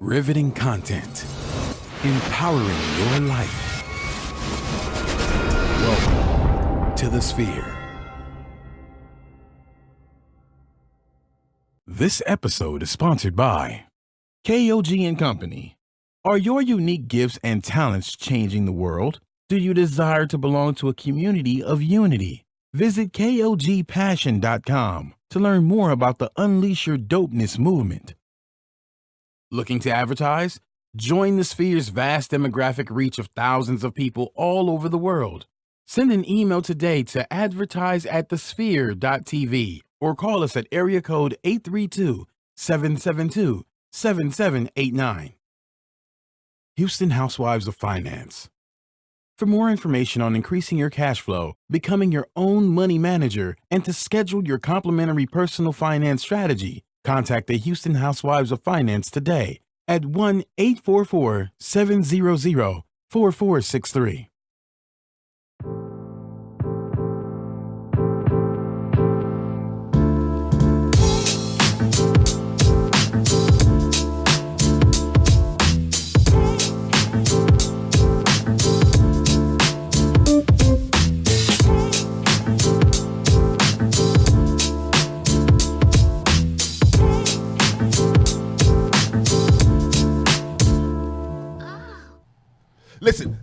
Riveting content. Empowering your life. Welcome to the Sphere. This episode is sponsored by KOG and Company. Are your unique gifts and talents changing the world? Do you desire to belong to a community of unity? Visit KOGpassion.com to learn more about the Unleash Your Dopeness movement. Looking to advertise? Join the Sphere's vast demographic reach of thousands of people all over the world. Send an email today to advertise@thesphere.tv or call us at area code 832-772-7789. Houston Housewives of Finance. For more information on increasing your cash flow, becoming your own money manager, and to schedule your complimentary personal finance strategy, contact the Houston Housewives of Finance today at 1-844-700-4463.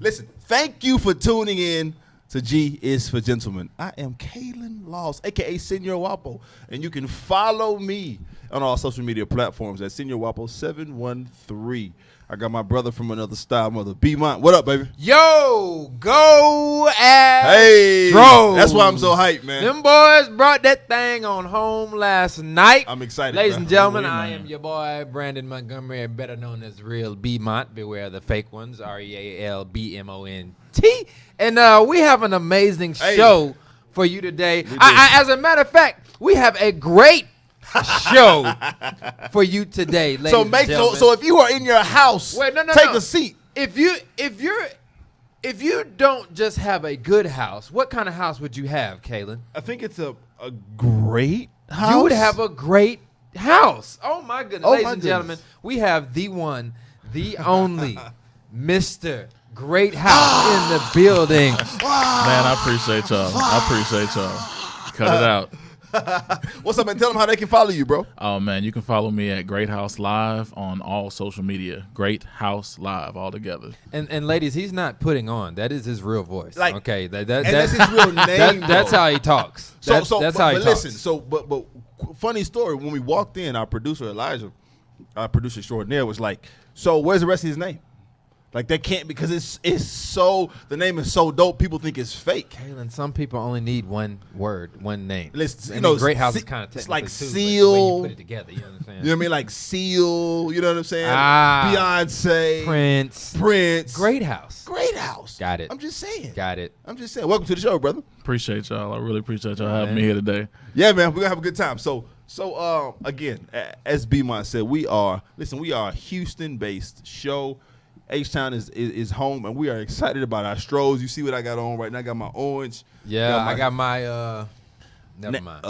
Listen. Thank you for tuning in to G is for Gentlemen. I am Kalen Laws, a.k.a. Senor Wapo, and you can follow me on all social media platforms at Senor Wapo 713. I got my brother from another style, mother B-Mont. What up, baby? Yo, go Astros. Hey, that's why I'm so hyped, man. Them boys brought that thing on home last night. I'm excited, Ladies bro. and gentlemen, I am your boy, Brandon Montgomery, better known as Real B-Mont. Beware the fake ones, REALBMONT. And we have an amazing show for you today. As a matter of fact, we have a great show for you today, ladies and gentlemen. So if you are in your house, take a seat. If you don't just have a good house, what kind of house would you have, Kalen? I think it's a great house. You would have a great house. Oh my goodness, ladies and gentlemen, we have the one, the only, Mr. Great House in the building. Man, I appreciate y'all. Cut it out. What's up, man? Tell them how they can follow you, bro. Oh, man, you can follow me at Great House Live on all social media. Great House Live, all together. And ladies, he's not putting on. That is his real voice. Okay, that's his real name. That's how he talks. That's how he talks. Listen, but funny story. When we walked in, our producer Elijah, our producer extraordinaire, was like, "So where's the rest of his name?" Like that can't, because it's so, the name is so dope. People think it's fake. Kalen, some people only need one word, one name. Listen, Great House is kind of it's like too, Seal. But the way you put it together, you know what I'm saying? You know what I mean? Like Seal. You know what I'm saying? Beyonce, Prince. Great House. Got it. I'm just saying. Welcome to the show, brother. Appreciate y'all. I really appreciate y'all having me here today. Yeah, man, we're gonna have a good time. So again, as B-Mont said, we are a Houston-based show. H-Town is home, and we are excited about our Astros. You see what I got on right now? I got my orange. Yeah, I got my never mind.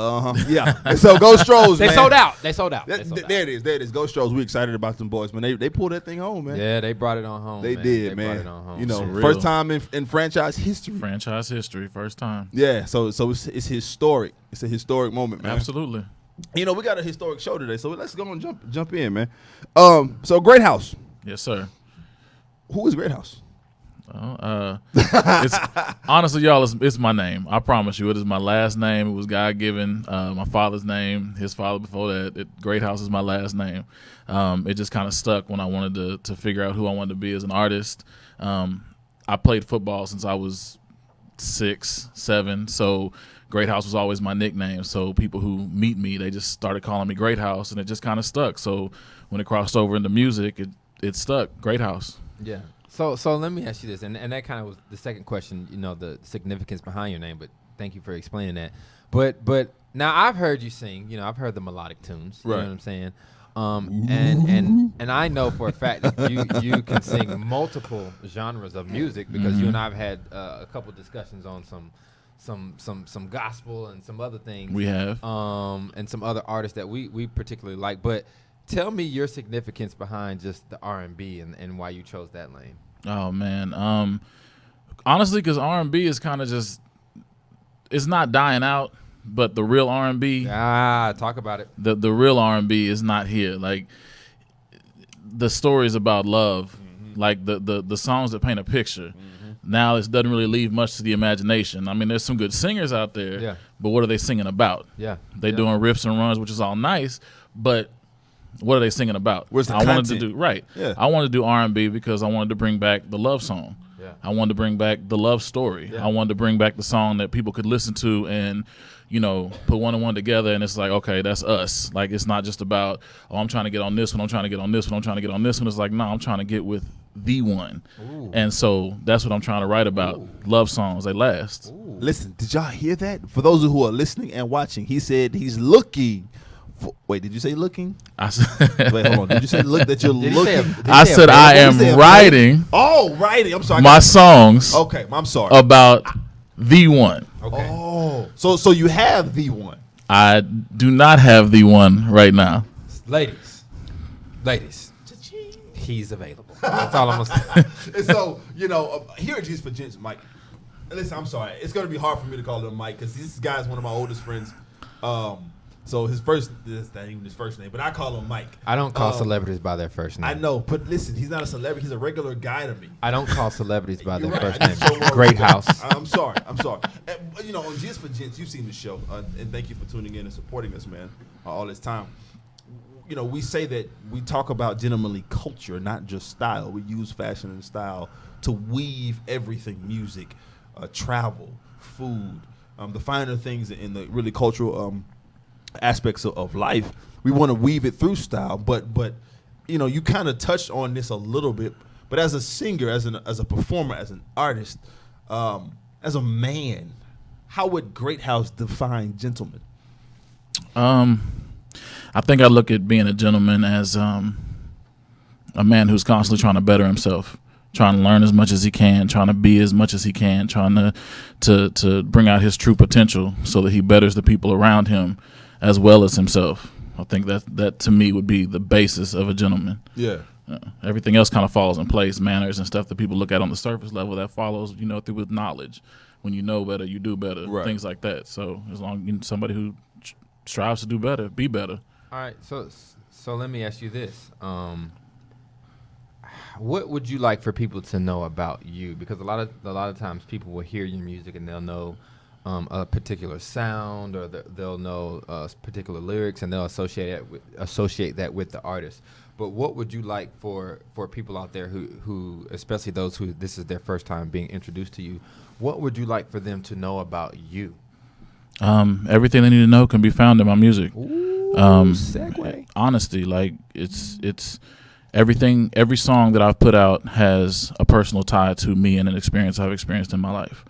Yeah. So go Astros, man. They sold out. There it is. Go Astros. We excited about them boys, man. They pulled that thing home, man. Yeah, they brought it on home. They did, man. Brought it on home. You know, first time in franchise history. First time. Yeah, so it's historic. It's a historic moment, man. Absolutely. You know, we got a historic show today, so let's go and jump in, man. So Great House. Yes, sir. Who is Great House? It's honestly, y'all, it's my name. I promise you, it is my last name. It was God given. My father's name, his father before that. Great House is my last name. It just kind of stuck when I wanted to figure out who I wanted to be as an artist. I played football since I was 6, 7, so Great House was always my nickname. So people who meet me, they just started calling me Great House, and it just kind of stuck. So when it crossed over into music, it stuck. Great House. Yeah. So let me ask you this, and that kind of was the second question, you know, the significance behind your name, but thank you for explaining that. But now I've heard you sing, you know, I've heard the melodic tunes, you know what I'm saying? And I know for a fact that you can sing multiple genres of music because you and I have had a couple discussions on some gospel and some other things. We have. And some other artists that we particularly like. But Tell me your significance behind just the R&B and why you chose that lane. Oh man, honestly, because R&B is kind of just, it's not dying out, but the real R&B, Talk about it. the real R&B is not here. Like the stories about love, like the songs that paint a picture. Now it doesn't really leave much to the imagination. I mean, there's some good singers out there, but what are they singing about? They doing riffs and runs, which is all nice, but what are they singing about? Where's the I content? wanted to do I wanted to do R&B because I wanted to bring back the love song. I wanted to bring back the love story. I wanted to bring back the song that people could listen to and, you know, put one and one together, and it's like, okay, that's us. Like, it's not just about, oh, I'm trying to get on this one, I'm trying to get on this one, I'm trying to get on this one. It's like, no, I'm trying to get with the one. And so that's what I'm trying to write about. Love songs, they last. Listen, did y'all hear that? For those who are listening and watching, he said he's looking. Wait, did you say looking? I said, Wait, hold on. Did you say look that you're looking? I said I am writing writing. I'm sorry. my songs Okay, I'm sorry. about the one. Okay. Oh, so you have the one. I do not have the one right now. Ladies, he's available. That's all I'm gonna say. And so, here at G's for Gents, Mike. Listen, I'm sorry. It's going to be hard for me to call him Mike because this guy's one of my oldest friends. So this ain't even his first name, but I call him Mike. I don't call celebrities by their first name. I know, but listen, he's not a celebrity. He's a regular guy to me. I don't call celebrities by their You're right. first I need to show name. more Greathouse. respect. I'm sorry. And, on G's for Gents, you've seen the show, and thank you for tuning in and supporting us, man, all this time. We say that we talk about gentlemanly culture, not just style. We use fashion and style to weave everything: music, travel, food, the finer things in the really cultural aspects of life. We want to weave it through style, but you kind of touched on this a little bit. But as a singer, as a performer, as an artist, as a man, how would Greathouse define gentleman? I think I look at being a gentleman as a man who's constantly trying to better himself, trying to learn as much as he can, trying to be as much as he can, trying to bring out his true potential so that he betters the people around him as well as himself. I think that to me would be the basis of a gentleman. Yeah. Everything else kind of falls in place, manners and stuff that people look at on the surface level, that follows, through with knowledge. When you know better, you do better, things like that. So as long as you're somebody who strives to do better, be better. All right, so let me ask you this. What would you like for people to know about you? Because a lot of times people will hear your music and they'll know a particular sound, or they'll know particular lyrics, and they'll associate that with the artist. But what would you like for people out there who, especially those who this is their first time being introduced to you, what would you like for them to know about you? Everything they need to know can be found in my music. Segue. Honesty, like it's everything. Every song that I've put out has a personal tie to me and an experience I've experienced in my life.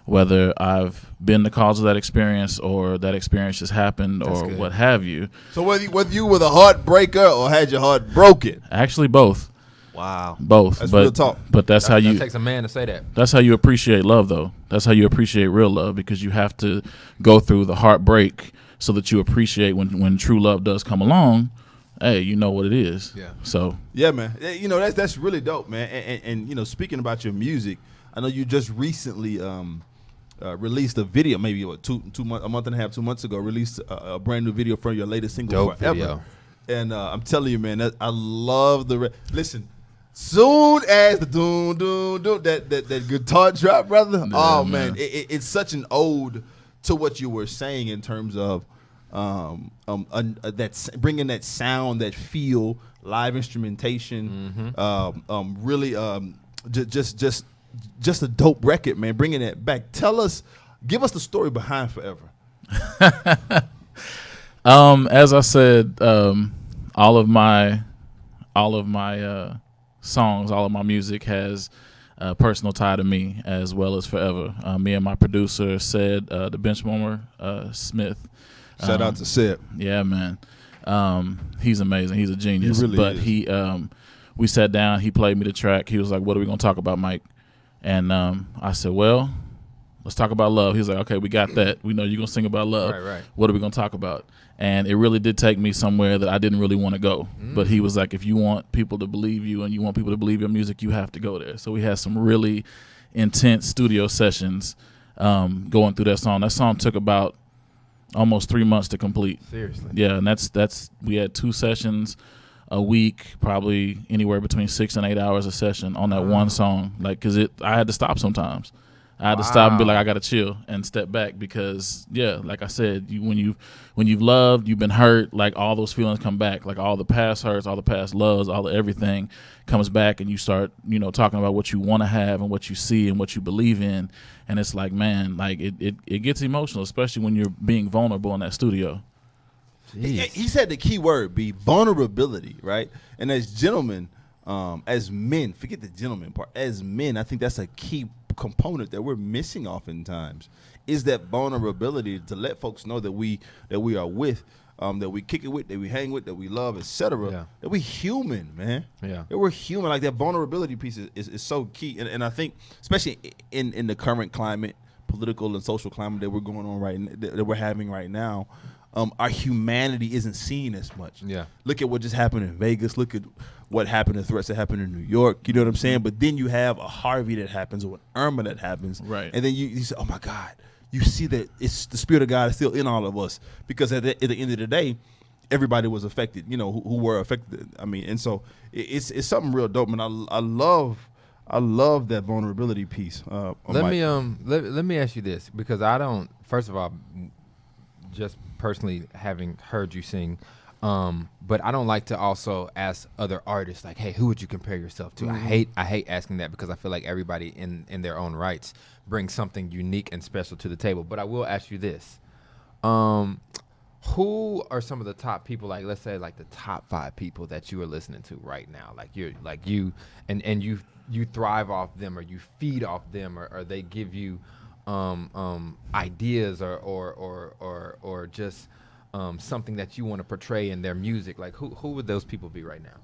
Whether I've been the cause of that experience or that experience just happened or what have you. So whether you were the heartbreaker or had your heart broken? Actually, both. Wow. Both. That's real talk. But that's how you. That takes a man to say that. That's how you appreciate love, though. That's how you appreciate real love, because you have to go through the heartbreak so that you appreciate when true love does come along. Hey, you know what it is. Yeah. So. Yeah, man. That's really dope, man. And speaking about your music, I know you just recently released a video, maybe a month and a half, 2 months ago. Released a brand new video from your latest single, Dope Forever. video. And I'm telling you, man, I love listen. Soon as the doom doom doom that guitar drop, brother. Yeah, man, it's such an ode to what you were saying in terms of that bringing that sound, that feel, live instrumentation. Really, just a dope record, man. Bringing that back. Give us the story behind Forever. As I said, all of my songs, all of my music has a personal tie to me as well as Forever. Me and my producer said the Benchwarmer Smith. Shout out to Seb. Yeah, man. He's amazing. He's a genius. He really is. We sat down. He played me the track. He was like, "What are we gonna talk about, Mike?" And I said, "Well, Let's talk about love. He's like, okay, we got that. We know you're going to sing about love. Right. What are we going to talk about? And it really did take me somewhere that I didn't really want to go. But he was like, if you want people to believe you and you want people to believe your music, you have to go there. So we had some really intense studio sessions going through that song. That song took about almost 3 months to complete. Seriously. Yeah, and that's we had 2 sessions a week, probably anywhere between 6 and 8 hours a session on that one song. Like, cause I had to stop sometimes. I had to stop and be like, I gotta chill and step back because, yeah, like I said, when you've loved, you've been hurt, like all those feelings come back, like all the past hurts, all the past loves, all the everything comes back, and you start, talking about what you want to have and what you see and what you believe in, and it's like, man, like it gets emotional, especially when you're being vulnerable in that studio. He said the key word be vulnerability, right? And as gentlemen, as men, forget the gentleman part. As men, I think that's a key component that we're missing oftentimes, is that vulnerability to let folks know that we are with, that we kick it with, that we hang with, that we love, etc. Yeah. That we human, man. Yeah. That we're human. Like that vulnerability piece is so key. And I think, especially in the current climate, political and social climate that we're going on that we're having right now, our humanity isn't seen as much. Yeah. Look at what just happened in Vegas. Look at what happened, the threats that happened in New York. You know what I'm saying? But then you have a Harvey that happens or an Irma that happens. Right. And then you say, oh, my God. You see that it's the Spirit of God is still in all of us. Because at the end of the day, everybody was affected, who were affected. I mean, and so it's something real dope. And I love that vulnerability piece. Let me ask you this, because I don't, first of all, just personally having heard you sing, but I don't like to also ask other artists like, hey, who would you compare yourself to? Mm-hmm. I hate asking that, because I feel like everybody in their own rights brings something unique and special to the table. But I will ask you this. Who are some of the top people, like let's say like the top 5 people that you are listening to right now? Like you thrive off them, or you feed off them, or they give you ideas or just something that you want to portray in their music. Like who would those people be right now?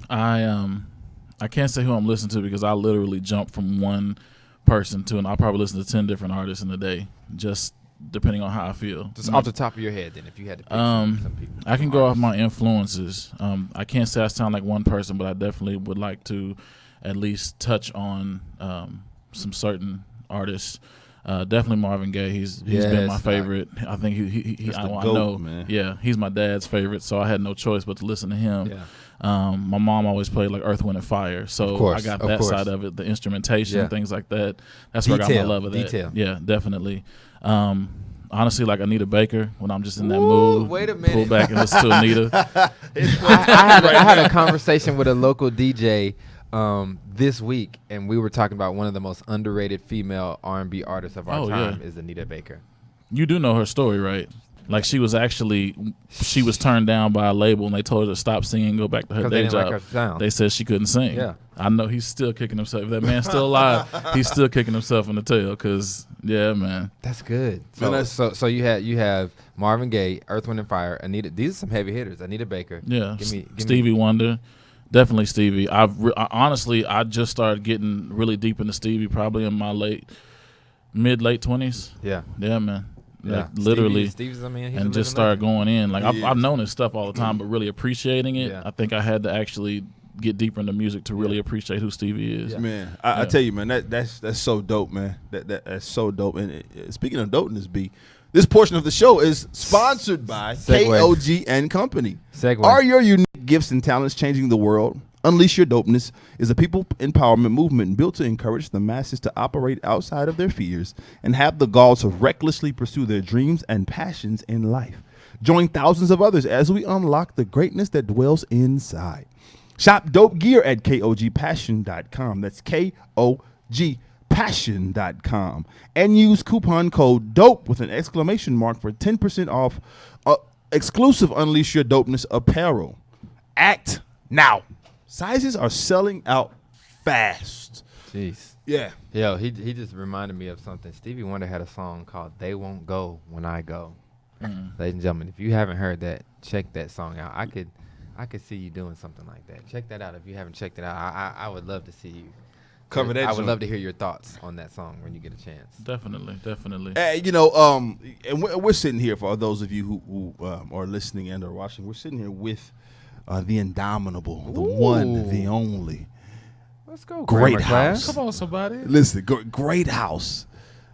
I can't say who I'm listening to, because I literally jump from one person to, and I'll probably listen to 10 different artists in a day, just depending on how I feel. Just off the top of your head, then, if you had to pick some people. I can go off my influences. I can't say I sound like one person, but I definitely would like to at least touch on some certain artists. Definitely Marvin Gaye. He's been my favorite. I think he I know, man. Yeah, he's my dad's favorite, so I had no choice but to listen to him. Yeah. My mom always played like Earth, Wind and Fire, so I got that side of it, the instrumentation, things like that. That's where I got my love of that. Detail. Yeah, definitely. Honestly, like Anita Baker, when I'm just in that mood, wait a minute. pull back and listen to Anita. I had a conversation with a local DJ this week, and we were talking about one of the most underrated female R&B artists of our time is Anita Baker. You do know her story, right? Like she was turned down by a label, and they told her to stop singing, go back to her day job. Like her sound. They said she couldn't sing. Yeah, I know he's still kicking himself. If that man's still alive, he's still kicking himself in the tail. Cause man, that's good. Man, So you have Marvin Gaye, Earth, Wind and Fire, Anita. These are some heavy hitters. Anita Baker. Yeah, Stevie Wonder. Definitely Stevie. Honestly, I just started getting really deep into Stevie probably in my late 20s. Yeah, man. Yeah, like literally, Stevie's, I mean, and just start going in. Like I've known his stuff all the time, but really appreciating it, Yeah. I think I had to actually get deeper into music to really appreciate who Stevie is. Yeah. Man, I tell you, man, that's so dope, man. That's so dope. And speaking of dopeness, B, this portion of the show is sponsored by KOG and Company. Segue. Are your unique gifts and talents changing the world? Unleash Your Dopeness is a people empowerment movement built to encourage the masses to operate outside of their fears and have the gall to recklessly pursue their dreams and passions in life. Join thousands of others as we unlock the greatness that dwells inside. Shop dope gear at KOGpassion.com. That's KOGpassion.com. And use coupon code DOPE with an exclamation mark for 10% off exclusive Unleash Your Dopeness apparel. Act now. Sizes are selling out fast. Jeez. Yeah. Yo, he just reminded me of something. Stevie Wonder had a song called "They Won't Go When I Go." Ladies and gentlemen, if you haven't heard that, check that song out. I could see you doing something like that. Check that out if you haven't checked it out. I would love to see you cover that. I would joint. love to hear your thoughts on that song when you get a chance. Definitely. And we're sitting here for those of you who are listening and are watching. We're sitting here with the indomitable, the one, the only. Let's go. Greathouse. Come on, somebody. Listen, Greathouse,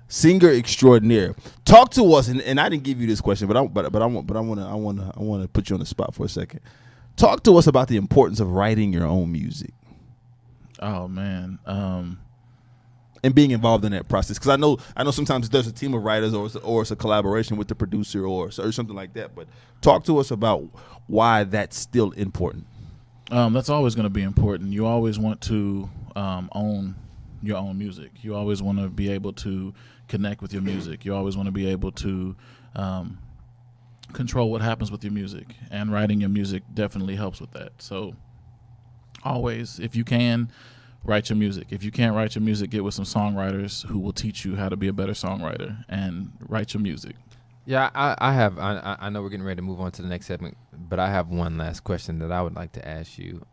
singer extraordinaire. Talk to us, and I didn't give you this question, but I want to put you on the spot for a second. Talk to us about the importance of writing your own music. Oh man. And being involved in that process, because I know sometimes there's a team of writers or it's a collaboration with the producer or something like that. But talk to us about why that's still important. That's always going to be important. You always want to own your own music. You always want to be able to connect with your music. You always want to be able to control what happens with your music. And writing your music definitely helps with that. So always, if you can, write your music. If you can't write your music, get with some songwriters who will teach you how to be a better songwriter and write your music. Yeah, I know we're getting ready to move on to the next segment, but I have one last question that I would like to ask you.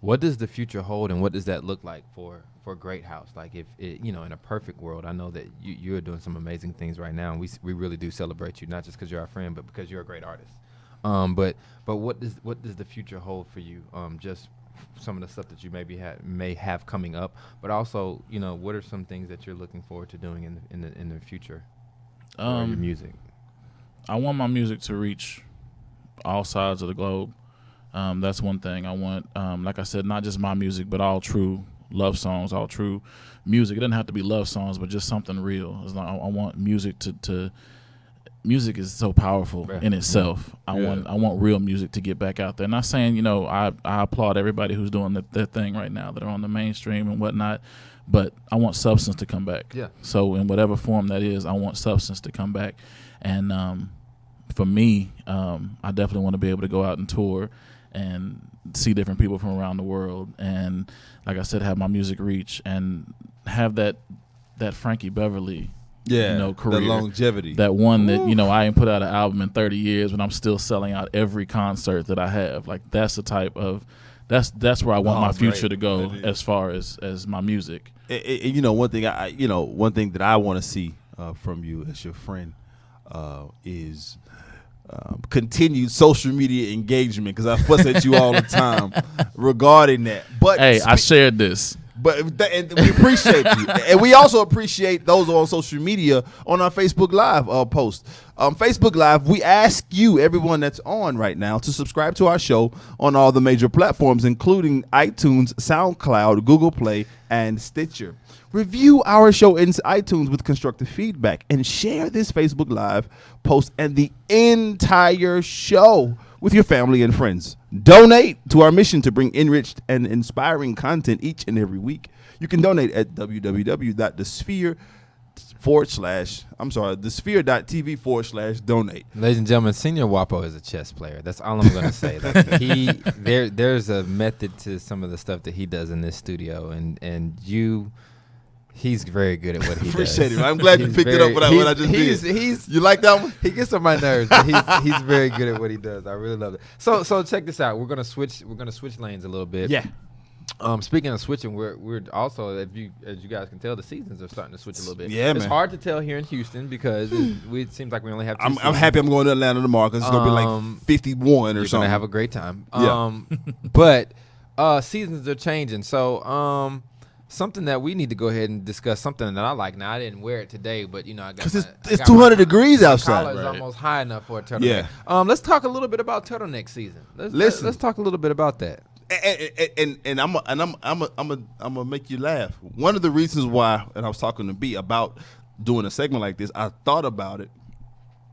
What does the future hold, and what does that look like for Greathouse? Like, if it, in a perfect world, I know that you're doing some amazing things right now, and we really do celebrate you, not just because you're our friend, but because you're a great artist. But what does the future hold for you? Just some of the stuff that you may have coming up, but also, what are some things that you're looking forward to doing in the future? Your music. I want my music to reach all sides of the globe. That's one thing. I want, like I said, not just my music, but all true love songs, all true music. It doesn't have to be love songs, but just something real. It's like, I want music to music is so powerful in itself. I want real music to get back out there. Not saying, I applaud everybody who's doing their thing right now that are on the mainstream and whatnot, but I want substance to come back. Yeah. So in whatever form that is, I want substance to come back. And for me, I definitely want to be able to go out and tour and see different people from around the world. And like I said, have my music reach and have that Frankie Beverly career, the longevity. That one that, I ain't put out an album in 30 years, but I'm still selling out every concert that I have. Like, that's the type of, that's where I want my future to go as far as my music. One thing that I want to see from you as your friend is continued social media engagement, because I fuss at you all the time regarding that. But hey, I shared this. And we appreciate you, and we also appreciate those on social media on our Facebook Live post. Facebook Live, we ask you, everyone that's on right now, to subscribe to our show on all the major platforms, including iTunes, SoundCloud, Google Play, and Stitcher. Review our show in iTunes with constructive feedback, and share this Facebook Live post and the entire show with your family and friends. Donate to our mission to bring enriched and inspiring content each and every week. You can donate at thesphere.tv/donate. Ladies and gentlemen, Senior Wapo is a chess player. That's all I'm going to say. Like, there's a method to some of the stuff that he does in this studio, and he's very good at what he does. Appreciate it. I'm glad you picked it up what I just did. You like that one? He gets on my nerves, but he's very good at what he does. I really love it. So check this out. We're gonna switch lanes a little bit. Yeah. Speaking of switching, we're also, as you guys can tell, the seasons are starting to switch a little bit. Yeah, it's man. hard to tell here in Houston because it seems like we only have two I'm seasons. happy I'm going to Atlanta tomorrow, because it's going to be like 51 or you're something. You're going to have a great time. Yeah. But seasons are changing. So something that we need to go ahead and discuss, something that I like. Now, I didn't wear it today, but, I got because it's 200 degrees outside. My collar is almost high enough for a turtleneck. Yeah. Let's talk a little bit about turtleneck season. Let's talk a little bit about that. And I'm gonna make you laugh. One of the reasons why, and I was talking to B about doing a segment like this, I thought about it.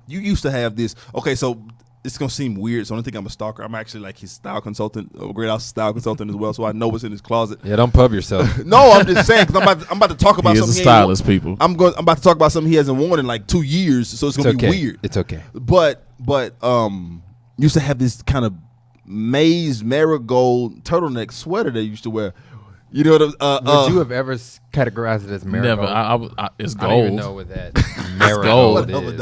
You used to have this. Okay, so it's gonna seem weird, so I don't think I'm a stalker. I'm actually like his style consultant, Greathouse style consultant as well, so I know what's in his closet. Yeah, don't pub yourself. No, I'm just saying, because I'm about to talk about something. He is a stylist, people. I'm about to talk about something he hasn't worn in like 2 years, so it's gonna be weird. It's okay. But used to have this kind of maize marigold turtleneck sweater they used to wear. You know what? Would you have ever categorized it as marigold? Never. It's gold. I don't even know what that marigold is.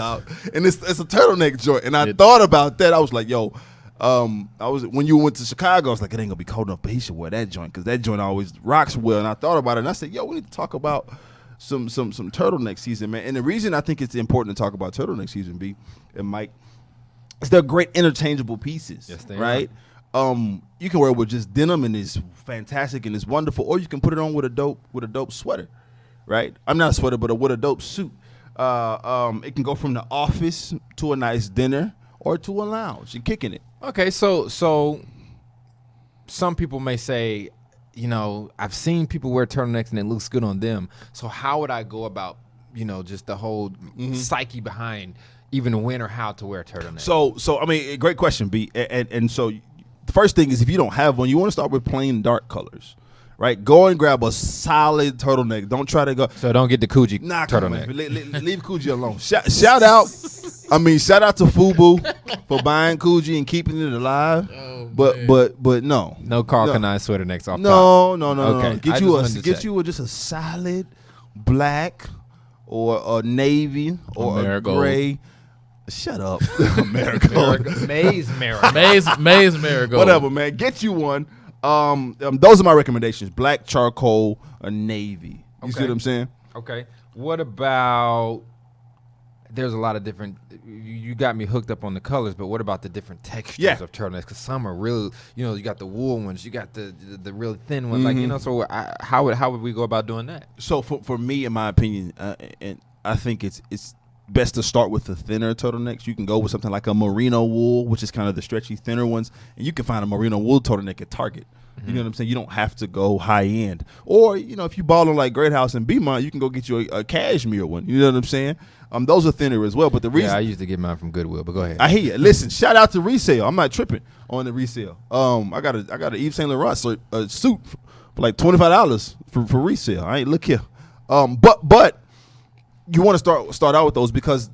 And it's a turtleneck joint. And I thought about that. I was like, yo, I was when you went to Chicago, I was like, it ain't gonna be cold enough, but he should wear that joint because that joint always rocks well. And I thought about it, and I said, yo, we need to talk about some turtleneck season, man. And the reason I think it's important to talk about turtleneck season, B and Mike, is they're great interchangeable pieces. Yes, they right? You can wear it with just denim and it's fantastic and it's wonderful, or you can put it on with a dope sweater, right? I'm not a sweater, but with a dope suit. It can go from the office to a nice dinner or to a lounge and kicking it. Okay, so some people may say, you know, I've seen people wear turtlenecks and it looks good on them. So how would I go about, you know, just the whole psyche behind even when or how to wear a turtleneck? So I mean, great question, B. And so the first thing is, if you don't have one, you want to start with plain dark colors, right? Go and grab a solid turtleneck. Don't try to go. So don't get the Coogee turtleneck. turtleneck. Leave Coogee alone. Shout out to FUBU for buying Coogee and keeping it alive. Oh, but no. No Carl Kanai sweater necks off top. No. Okay. Get you just a solid black or a navy or a gray. Shut up, Marigold. Maize Marigold. Maize Marigold. Whatever, man. Get you one. Those are my recommendations: black, charcoal, or navy. You see what I'm saying? Okay. What about? There's a lot of different. You got me hooked up on the colors, but what about the different textures of turtlenecks? Because some are real. You know, you got the wool ones, you got the really thin ones. Like, you know, so how would we go about doing that? So for me, in my opinion, and I think it's best to start with the thinner turtlenecks. You can go with something like a merino wool, which is kind of the stretchy, thinner ones, and you can find a merino wool turtleneck at Target. You know what I'm saying? You don't have to go high end. Or, you know, if you balling like Greathouse and Beaumont, you can go get you a cashmere one. You know what I'm saying? Those are thinner as well. But the reason I used to get mine from Goodwill, but go ahead. I hear you. Listen, shout out to resale. I'm not tripping on the resale. I got a Yves Saint Laurent suit for like $25 for resale. I ain't look here. But you want to start out with those because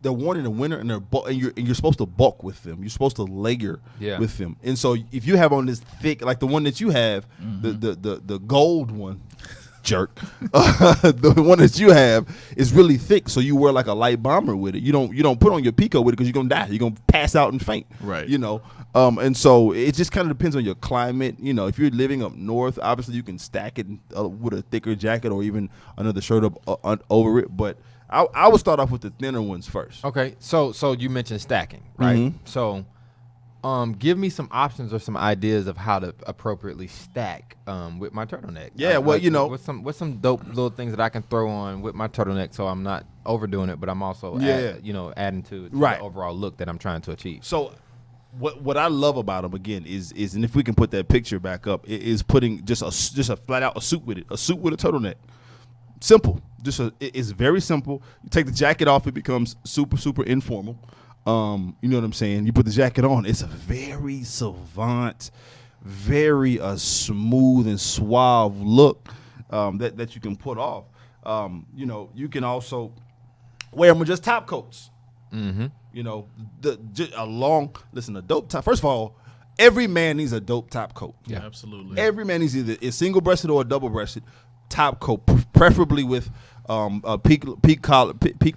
they're worn in the winter and you're supposed to bulk with them. You're supposed to layer with them. And so if you have on this thick, like the one that you have, the gold one, jerk, the one that you have is really thick. So you wear like a light bomber with it. You don't put on your Pico with it because you're gonna die. You're gonna pass out and faint. Right. You know. And so it just kind of depends on your climate. You know, if you're living up north, obviously you can stack it with a thicker jacket or even another shirt up over it. But I would start off with the thinner ones first. Okay, so you mentioned stacking, right? So, give me some options or some ideas of how to appropriately stack with my turtleneck. Yeah, well, you know, what's some dope little things that I can throw on with my turtleneck, so I'm not overdoing it, but I'm also adding to the overall look that I'm trying to achieve. So, what I love about them again is and if we can put that picture back up, is putting just a flat out a suit with a turtleneck. Simple. It's very simple. You take the jacket off, it becomes super informal. You know what I'm saying? You put the jacket on, it's a very savant, very smooth and suave look that you can put off. You know, you can also wear them with just top coats. You know, a dope top. First of all, every man needs a dope top coat. Yeah, absolutely. Every man needs either a single breasted or a double breasted top coat, preferably with peak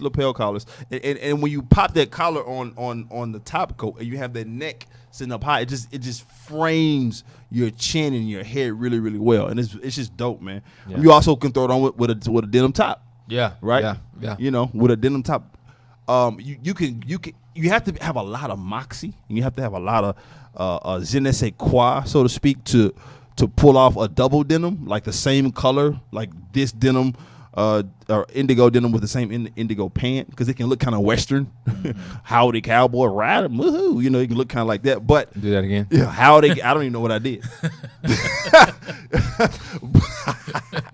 lapel collars. And when you pop that collar on the top coat and you have that neck sitting up high, it just frames your chin and your head really, really well. And it's just dope, man. Yeah. You also can throw it on with a denim top. Yeah. Right? Yeah. You know, with a denim top. You have to have a lot of moxie and you have to have a lot of je ne sais quoi, so to speak, to pull off a double denim, like the same color, like this denim or indigo denim with the same indigo pant, because it can look kind of Western. Howdy cowboy, ride 'em, woohoo. You know, it can look kind of like that. But do that again. Yeah, howdy. I don't even know what I did.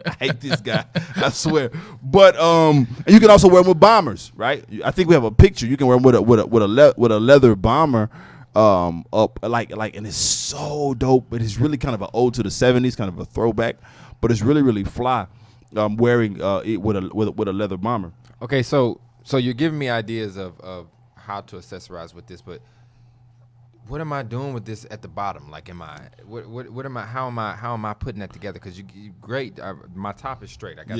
I hate this guy, I swear. But you can also wear them with bombers, right? I think we have a picture. You can wear them with a leather bomber. Up like and it's so dope, but it's really kind of an ode to the 70s, kind of a throwback, but it's really, really fly. Wearing it with a leather bomber. Okay, so you're giving me ideas of how to accessorize with this, but what am I doing with this at the bottom? Like, what am I? How am I putting that together? Because you great. My top is straight. I got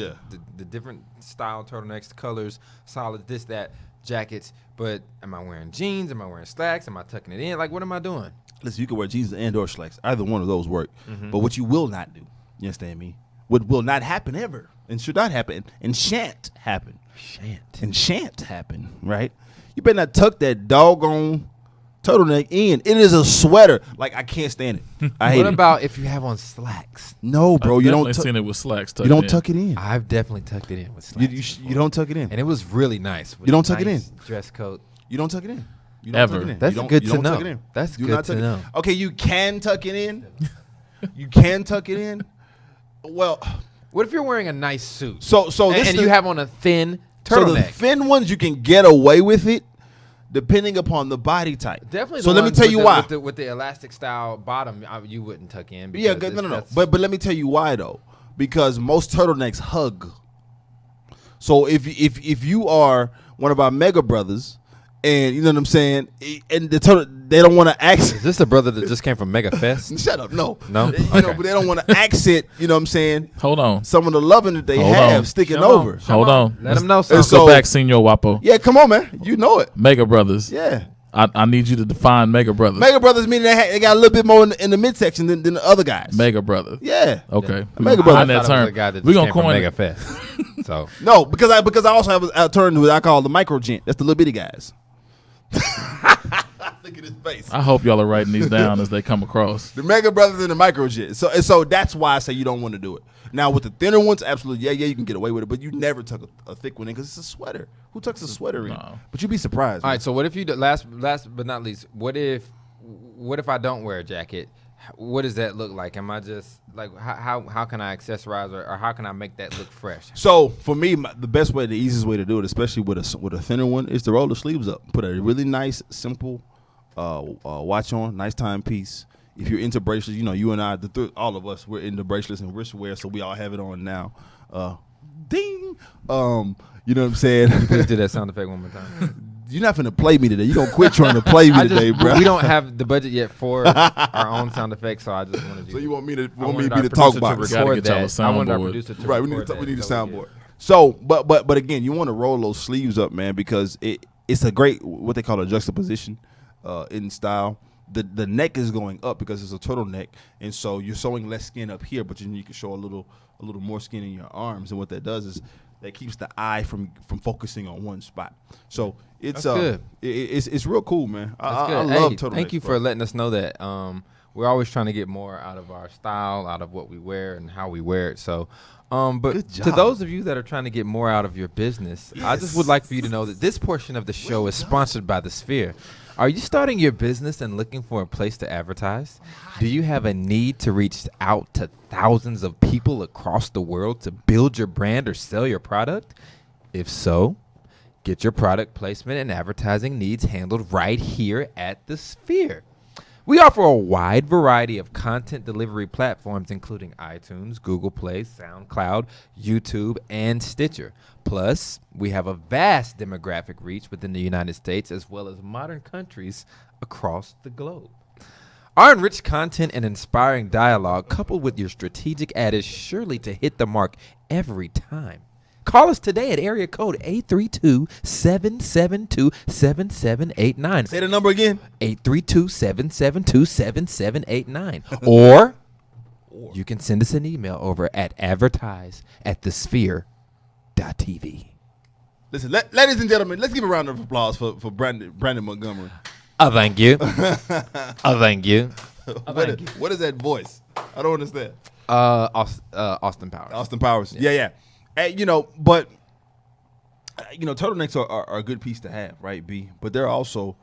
the different style turtlenecks, the colors, solid, this, that, jackets. But am I wearing jeans? Am I wearing slacks? Am I tucking it in? Like, what am I doing? Listen, you can wear jeans and or slacks. Either one of those work. But what you will not do, you understand me? What will not happen ever and should not happen and shan't happen. Shan't happen, right? You better not tuck that doggone turtleneck in. It is a sweater. Like, I can't stand it. I hate it. What about if you have on slacks? No, bro. You don't. seen it with slacks. You don't tuck it in. I've definitely tucked it in with slacks. You don't tuck it in. And it was really nice. You don't tuck it in. Dress coat. You don't tuck it in. You Ever. Tuck it in. That's you don't, good you to don't know. Tuck it in. That's Do good not to tuck it know. in. Okay, you can tuck it in. You can tuck it in. Well, What if you're wearing a nice suit? so and you have on a thin so the turtleneck? thin ones you can get away with it, depending upon the body type. Definitely. So the let me ones tell with you the- why. with the elastic style bottom, you wouldn't tuck in. Yeah, because no. that's- But let me tell you why though. Because most turtlenecks hug. So if you are one of our mega brothers, and you know what I'm saying, and they don't want to accent. Is this a brother that just came from Mega Fest? Shut up, no. No? You know, Okay. but they don't want to accent. You know what I'm saying? Hold on. Some of the loving that they Hold have on. sticking Come over. Hold on. Let them know And something. so- Go back, Senor Wapo. Yeah, come on, man. You know it. Mega Brothers. Yeah. I need you to define Mega Brothers. Mega brothers meaning they got a little bit more in the midsection than the other guys. Mega Brothers. Yeah. Okay. Mega I Brothers. Find that thought it was a term. guy that We're just gonna came from coin Mega it. Fest. So No, because I also have a term that I call the micro gent. That's the little bitty guys. Look at his face. I hope y'all are writing these down as they come across. The Mega Brothers and the Micro Jet. So that's why I say you don't want to do it. Now with the thinner ones, absolutely, yeah, you can get away with it, but you never tuck a thick one in because it's a sweater. Who tucks a sweater in? No. But you'd be surprised. all man. right. So what if you last but not least? What if I don't wear a jacket? What does that look like? Am I just like how can I accessorize or how can I make that look fresh? So for me, the best way, the easiest way to do it, especially with a thinner one, is to roll the sleeves up. Put a really nice, simple watch on, nice timepiece. If you're into bracelets, you know, you and I, all of us, we're into bracelets and wristwear, so we all have it on now. Ding. You know what I'm saying? Please do that sound effect one more time. You're not finna play me today. You're gonna quit trying to play me today, bro. We don't have the budget yet for our own sound effects, so I just wanted you. So you want me to wanted be our the talk producer box? to Gotta record get y'all a that. I wanted our soundboard. producer to Right, we record need a that, so we soundboard. did. So, but again, you want to roll those sleeves up, man, because it's a great what they call a juxtaposition in style. The neck is going up because it's a turtleneck, and so you're showing less skin up here, but you can show a little more skin in your arms, and what that does is that keeps the eye from focusing on one spot. So it's That's good. It's real cool, man. That's I good. love Hey, turtlenecks. thank you bro. for letting us know that. We're always trying to get more out of our style, out of what we wear and how we wear it. So, but Good to job. those of you that are trying to get more out of your business, I just would like for you to know that this portion of the show is sponsored by The Sphere. Are you starting your business and looking for a place to advertise? Do you have a need to reach out to thousands of people across the world to build your brand or sell your product? If so, get your product placement and advertising needs handled right here at The Sphere. We offer a wide variety of content delivery platforms, including iTunes, Google Play, SoundCloud, YouTube, and Stitcher. Plus, we have a vast demographic reach within the United States as well as modern countries across the globe. Our enriched content and inspiring dialogue, coupled with your strategic ad, is surely to hit the mark every time. Call us today at area code 832-772-7789. Say the number again. 832-772-7789. Or you can send us an email over at advertise@thesphere.tv. Listen, ladies and gentlemen, let's give a round of applause for Brandon Montgomery. Thank you. Thank you. What is that voice? I don't understand. Austin Powers. Austin Powers. Yeah. And, but turtlenecks are a good piece to have, right, B? But they're also,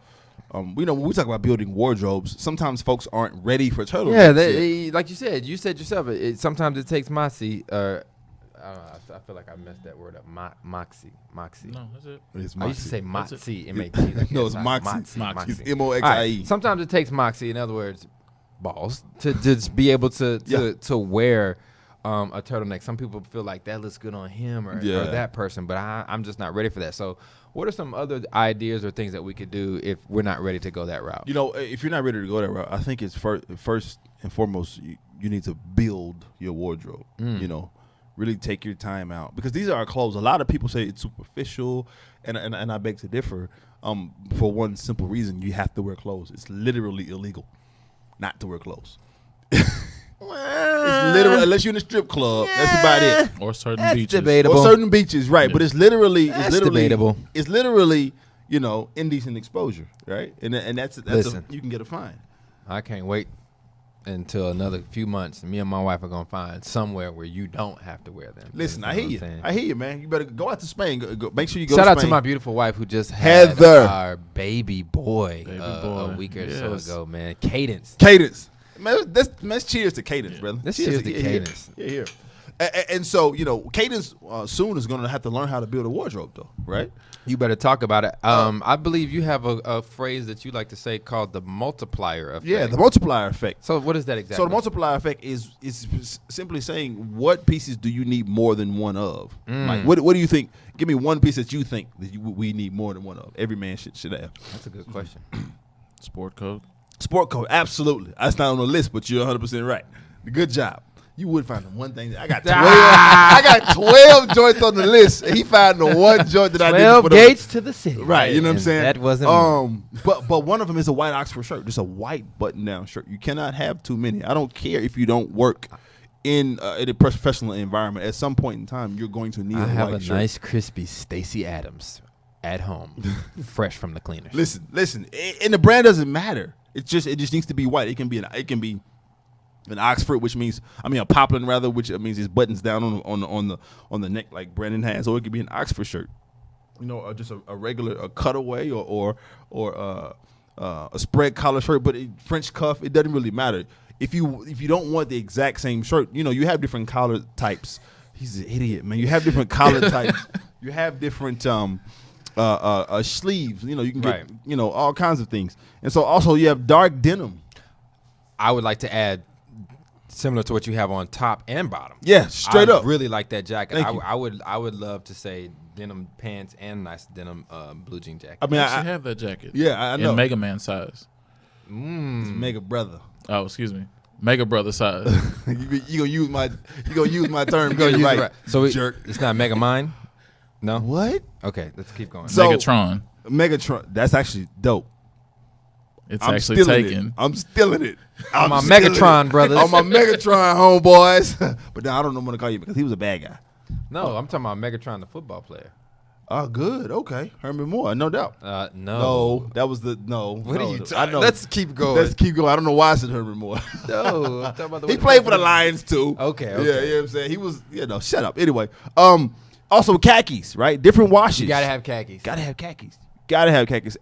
when we talk about building wardrobes, sometimes folks aren't ready for turtlenecks. Yeah, yet. like you said yourself. Sometimes it takes moxie. I feel like I messed that word up. Moxie. No, that's it. It's I used to say Moxie. moxie. M-A-T. Like No, it's that. moxie. Moxie. It's M-O-X-I-E. Right. Sometimes it takes moxie. In other words, balls to just be able to Yeah. wear a turtleneck. Some people feel like that looks good on him or that person, but I'm just not ready for that. So what are some other ideas or things that we could do if we're not ready to go that route? You know, if you're not ready to go that route, I think it's first and foremost, you need to build your wardrobe. You know, really take your time out, because these are our clothes. A lot of people say it's superficial, and I beg to differ. For one simple reason, you have to wear clothes. It's literally illegal not to wear clothes. It's literally, unless you're in a strip club, that's about it. Or certain beaches. Debatable. Or certain beaches, right? Yeah. But it's literally debatable. It's literally, you know, indecent exposure, right? And that's Listen, you can get a fine. I can't wait until another few months. Me and my wife are gonna find somewhere where you don't have to wear them. Listen, You know I what hear you. I'm saying? I hear you, man. You better go out to Spain. Go, make sure you go. Shout to out Spain. to my beautiful wife who just had Heather. our baby boy, a week or so ago, man. Cadence. Man, let's cheers to Cadence, brother. Let's cheers to Cadence. Yeah, here. And so, you know, Cadence soon is going to have to learn how to build a wardrobe, though, right? You better talk about it. I believe you have a phrase that you like to say called the multiplier effect. Yeah, the multiplier effect. So what is that exactly? So the multiplier effect is simply saying, what pieces do you need more than one of? Like, what do you think? Give me one piece that you think that we need more than one of. Every man should have. That's a good question. Sport coat. Sport coat, absolutely. That's not on the list, but you're 100% right. Good job. You would find the one thing. I got 12. I got 12 joints on the list. And he found the one joint that I didn't 12 put gates to the city. Right, you know what I'm saying? That wasn't one. But one of them is a white Oxford shirt. Just a white button-down shirt. You cannot have too many. I don't care if you don't work in a professional environment. At some point in time, you're going to need a white shirt. I have a nice, crispy Stacey Adams at home, fresh from the cleaners. Listen, and the brand doesn't matter. It just needs to be white. It can be an Oxford, which means a poplin rather, which means it's buttons down on the neck like Brandon has, or it could be an Oxford shirt, you know, or just a regular cutaway or a spread collar shirt, but French cuff. It doesn't really matter. If you don't want the exact same shirt, you know, you have different collar types. He's an idiot, man. You have different collar types. You have different sleeves. You know, you can get you know, all kinds of things. And so also you have dark denim. I would like to add, similar to what you have on top and bottom. Yeah, straight up. I really like that jacket. I would love to say denim pants and nice denim blue jean jacket. I mean, I have that jacket. Yeah, I know. In Mega Man size. It's Mega Brother. Oh, excuse me. Mega Brother size. you gonna use my term. Right. So it's not Mega Mine? No. What? Okay, let's keep going. So, Megatron. That's actually dope. I'm actually taken. I'm stealing it. I'm my Megatron brothers. I'm my Megatron homeboys. But now I don't know what to call you because he was a bad guy. No, I'm talking about Megatron, the football player. Oh, good. Okay. Herman Moore, no doubt. No, that was no. What are you talking? I know. Let's keep going. I don't know why I said Herman Moore. No, I'm talking about the he played for the Lions too. Okay. Yeah, you know what I'm saying? He was, shut up. Anyway, also khakis, right? Different washes. You gotta have khakis. Gotta have khakis.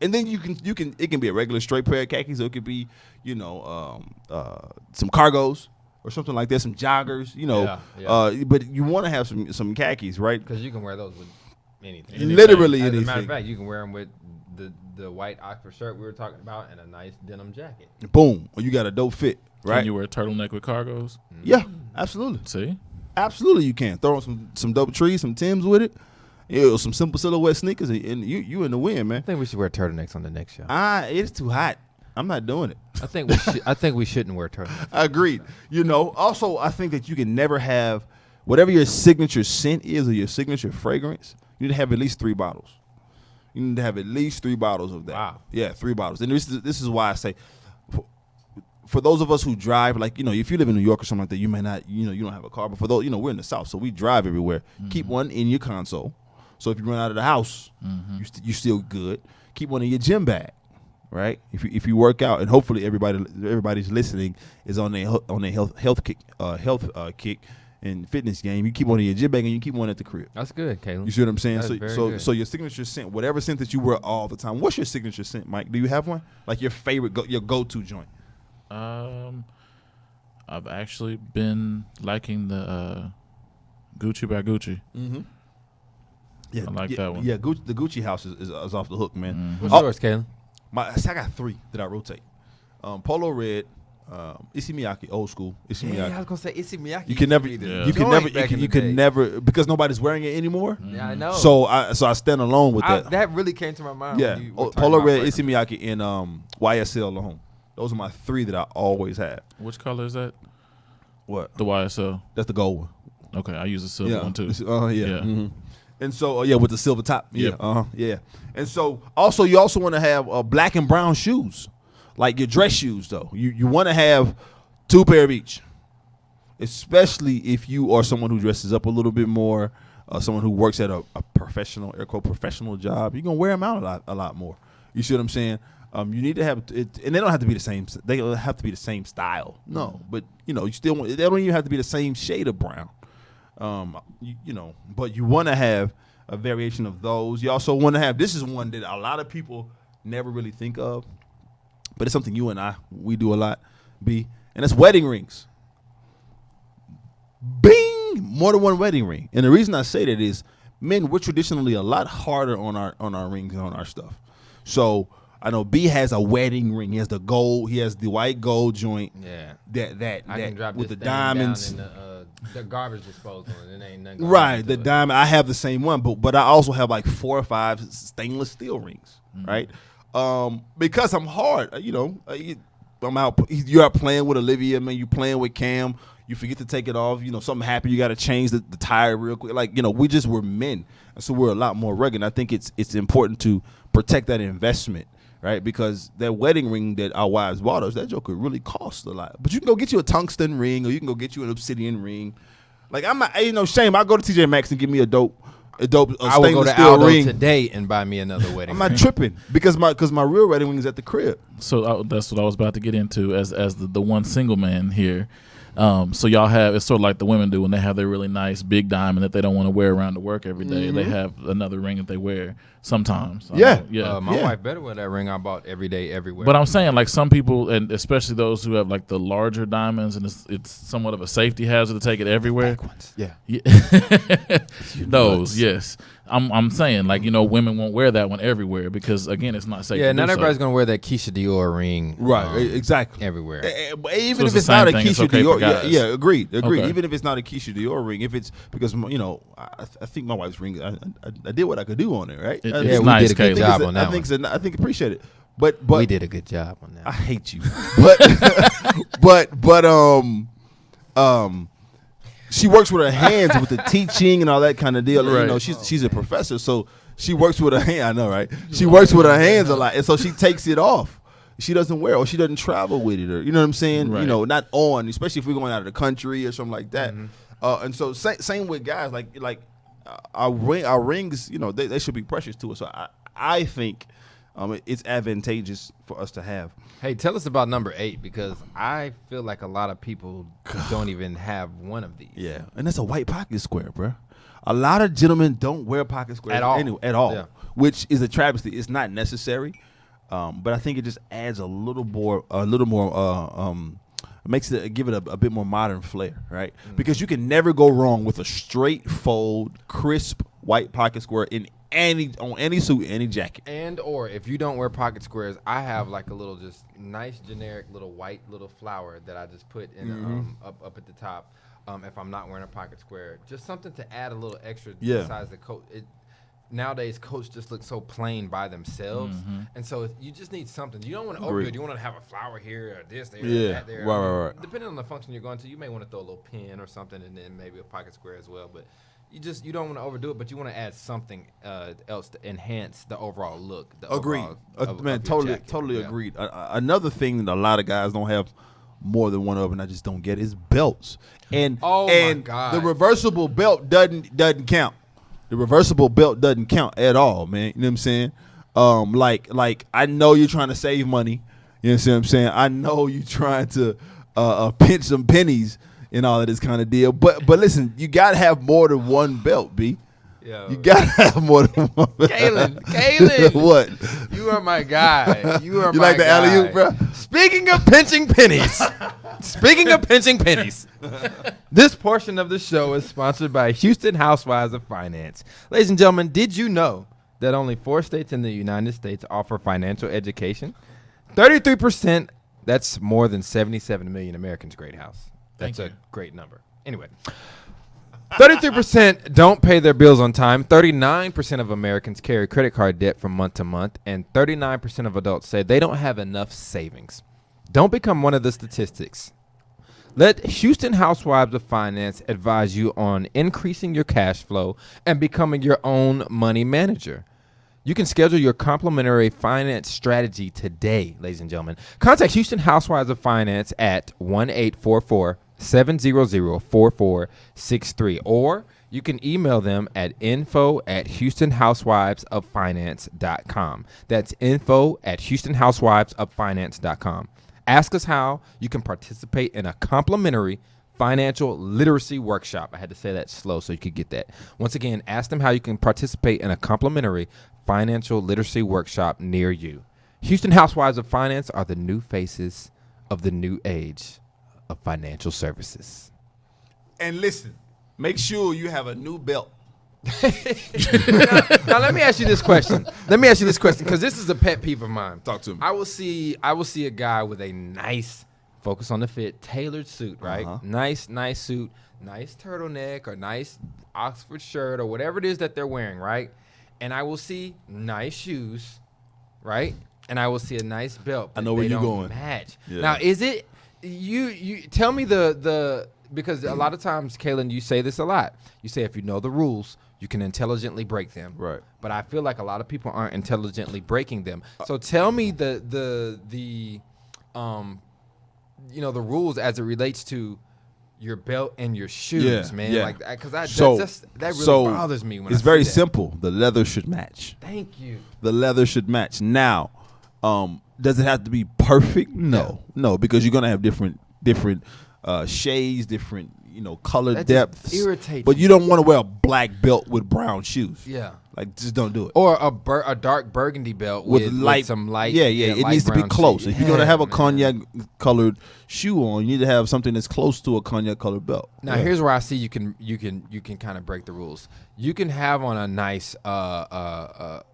And then you can it can be a regular straight pair of khakis, or it could be, some cargos or something like that, some joggers, but you want to have some khakis, right? Because you can wear those with anything. Literally As anything. a matter of fact, you can wear them with the white Oxford shirt we were talking about and a nice denim jacket. Boom. Or you got a dope fit, right? Can you wear a turtleneck with cargos? Yeah, absolutely. See? Absolutely you can. Throw on some dope trees, some Timbs with it. Some simple silhouette sneakers, and you in the wind, man. I think we should wear turtlenecks on the next show. It's too hot. I'm not doing it. I think we shouldn't wear turtlenecks. Agreed. Also, I think that you can never have whatever your signature scent is or your signature fragrance. You need to have at least 3 bottles. You need to have at least 3 bottles of that. Wow. Yeah, 3 bottles. And this is why I say, for those of us who drive, like, if you live in New York or something like that, you may not, you don't have a car. But for those, we're in the South, so we drive everywhere. Mm-hmm. Keep one in your console. So if you run out of the house, you're still good. Keep one in your gym bag, right? If you work out, and hopefully everybody's listening is on their health kick and fitness game. You keep one in your gym bag and you keep one at the crib. That's good, Caleb. You see what I'm saying? So your signature scent, whatever scent that you wear all the time. What's your signature scent, Mike? Do you have one? Like your favorite, your go-to joint? I've actually been liking the Gucci by Gucci. Mm-hmm. Yeah, I like that one. Yeah, the Gucci house is off the hook, man. What's yours, Caleb? I got 3 that I rotate. Polo red, Issey Miyake, old school. Issey Yeah, I Miyake. was gonna say Issey Miyake. You can never, You you can never, because nobody's wearing it anymore. Yeah, I know. So I stand alone with that. That really came to my mind. Yeah, when you were talking Polo about Red, breaking Issey Miyake, and YSL alone. Those are my 3 that I always have. Which color is that? What? The YSL. That's the gold one. Okay, I use the silver one too. Yeah. Yeah. Mhm. And so with the silver top. Yeah. Yep. Yeah. And so you also want to have black and brown shoes, like your dress shoes. Though you want to have 2 pair of each, especially if you are someone who dresses up a little bit more, someone who works at a professional, air quote, professional job. You're gonna wear them out a lot more. You see what I'm saying? You need to have it, and they don't have to be the same. They don't have to be the same style. No, but you still want. They don't even have to be the same shade of brown. But you want to have a variation of those. You also want to have. This is one that a lot of people never really think of, but it's something you and we do a lot. And it's wedding rings. Bing, more than one wedding ring. And the reason I say that is, men, we're traditionally a lot harder on our rings and on our stuff. So I know B has a wedding ring. He has the gold. He has the white gold joint. Yeah. That I can drop with this the thing diamonds. down in the garbage disposal, and it ain't nothing. Right, the diamond. I have the same one, but I also have like 4 or 5 stainless steel rings, right? Because I'm hard, I'm out. You're out playing with Olivia, man. You playing with Cam. You forget to take it off. Something happened. You got to change the tire real quick. We're men, so we're a lot more rugged. And I think it's important to protect that investment, right? Because that wedding ring that our wives bought us, that joke could really cost a lot. But you can go get you a tungsten ring, or you can go get you an obsidian ring. Like, I'm not, ain't no shame. I go to TJ Maxx and give me a dope I will go stainless to steel Aldo ring today and buy me another wedding. I'm not ring. tripping because my real wedding ring is at the crib. So that's what I was about to get into as the one single man here. So y'all have, it's sort of like the women do when they have their really nice big diamond that they don't want to wear around to work every day. They have another ring that they wear sometimes. Yeah. My wife better wear that ring I bought every day, everywhere. But I'm saying, like, some people, and especially those who have like the larger diamonds, and it's somewhat of a safety hazard to take it everywhere. Yeah. Those, yes. I'm saying, like, women won't wear that one everywhere because, again, it's not safe. Yeah, to not do everybody's so. gonna wear that Keisha Dior ring. Right. Exactly. Everywhere. Even it's if it's the not a same thing, it's Keisha okay for Dior, guys. yeah, agreed. Okay. Even if it's not a Keisha Dior ring, if it's because I think my wife's ring, I did what I could do on it, right? It's Yeah, we nice, did a good Caleb. job on that one. I think appreciate it, but We did a good job on that. I hate you, but she works with her hands with the teaching and all that kind of deal. Right. She's a professor, so she works with her hand. I know, right? She works with her hands a lot, and so she takes it off. She doesn't wear it, or she doesn't travel with it, or you know what I'm saying? Right. Not on, especially if we're going out of the country or something like that. And so same with guys, like our rings, they should be precious to us. So I think it's advantageous for us to have. Hey, tell us about number 8 because I feel like a lot of people don't even have one of these. Yeah, and that's a white pocket square, bro. A lot of gentlemen don't wear pocket squares At all. at all, Yeah. which is a travesty. It's not necessary, but I think it just adds a little more, give it a bit more modern flair, right? Because you can never go wrong with a straight fold, crisp white pocket square on any suit, any jacket. And or if you don't wear pocket squares, I have like a little just nice generic little white little flower that I just put in up at the top. If I'm not wearing a pocket square, just something to add a little extra besides the coat. Nowadays, coats just look so plain by themselves, and so you just need something. You don't want to overdo it. You want to have a flower here or this there, or that there. Right. Depending on the function you're going to, you may want to throw a little pin or something, and then maybe a pocket square as well. But you don't want to overdo it, but you want to add something else to enhance the overall look. Agreed, of man. your jacket. Totally agreed. Another thing that a lot of guys don't have more than one of, and I just don't get, is belts. And my God, the reversible belt doesn't count. The reversible belt doesn't count at all, man. You know what I'm saying? Like I know you're trying to save money. You know what I'm saying? I know you're trying to pinch some pennies and all of this kind of deal. But listen, you gotta have more than one belt, B. Yo. You gotta have more than one belt. Kalen, What? you are my guy. You are You my like the guy. alley-oop, bro? Speaking of pinching pennies, this portion of the show is sponsored by Houston Housewives of Finance. Ladies and gentlemen, did you know that only 4 states in the United States offer financial education? 33% That's more than 77 million Americans, Greathouse. That's Thank a you. great number. Anyway. 33% don't pay their bills on time. 39% of Americans carry credit card debt from month to month. And 39% of adults say they don't have enough savings. Don't become one of the statistics. Let Houston Housewives of Finance advise you on increasing your cash flow and becoming your own money manager. You can schedule your complimentary finance strategy today, ladies and gentlemen. Contact Houston Housewives of Finance at 1-844-700-4463, or you can email them at info@houstonhousewivesoffinance.com. That's info@houstonhousewivesoffinance.com. Ask us how you can participate in a complimentary financial literacy workshop. I had to say that slow so you could get that. Once again, ask them how you can participate in a complimentary financial literacy workshop near you. Houston Housewives of Finance are the new faces of the new age of financial services. And listen, make sure you have a new belt. Now let me ask you this question. Because this is a pet peeve of mine. Talk to me. I will see a guy with a nice, focus on the fit, tailored suit, right? Uh-huh. Nice suit, nice turtleneck or nice Oxford shirt or whatever it is that they're wearing, right? And I will see nice shoes, right? And I will see a nice belt. I know where you're going. Match. Yeah. Now, is it you tell me the because a lot of times, Kaylin, you say this a lot. You say if you know the rules, you can intelligently break them. Right. But I feel like a lot of people aren't intelligently breaking them. So tell me the rules as it relates to your belt and your shoes, man. Yeah. Like, because that really so bothers me when it's I very see that. simple. The leather should match. Thank you. The leather should match. Now, does it have to be perfect? No, because you're gonna have different shades, different color That depths. just irritates But me. you don't want to wear a black belt with brown shoes. Yeah. Like, just don't do it. Or a dark burgundy belt with some light. Yeah. It light needs to be brown close. shade. If you're gonna have a man. cognac colored shoe on, you need to have something that's close to a cognac colored belt. Now here's where I see you can kind of break the rules. You can have on a nice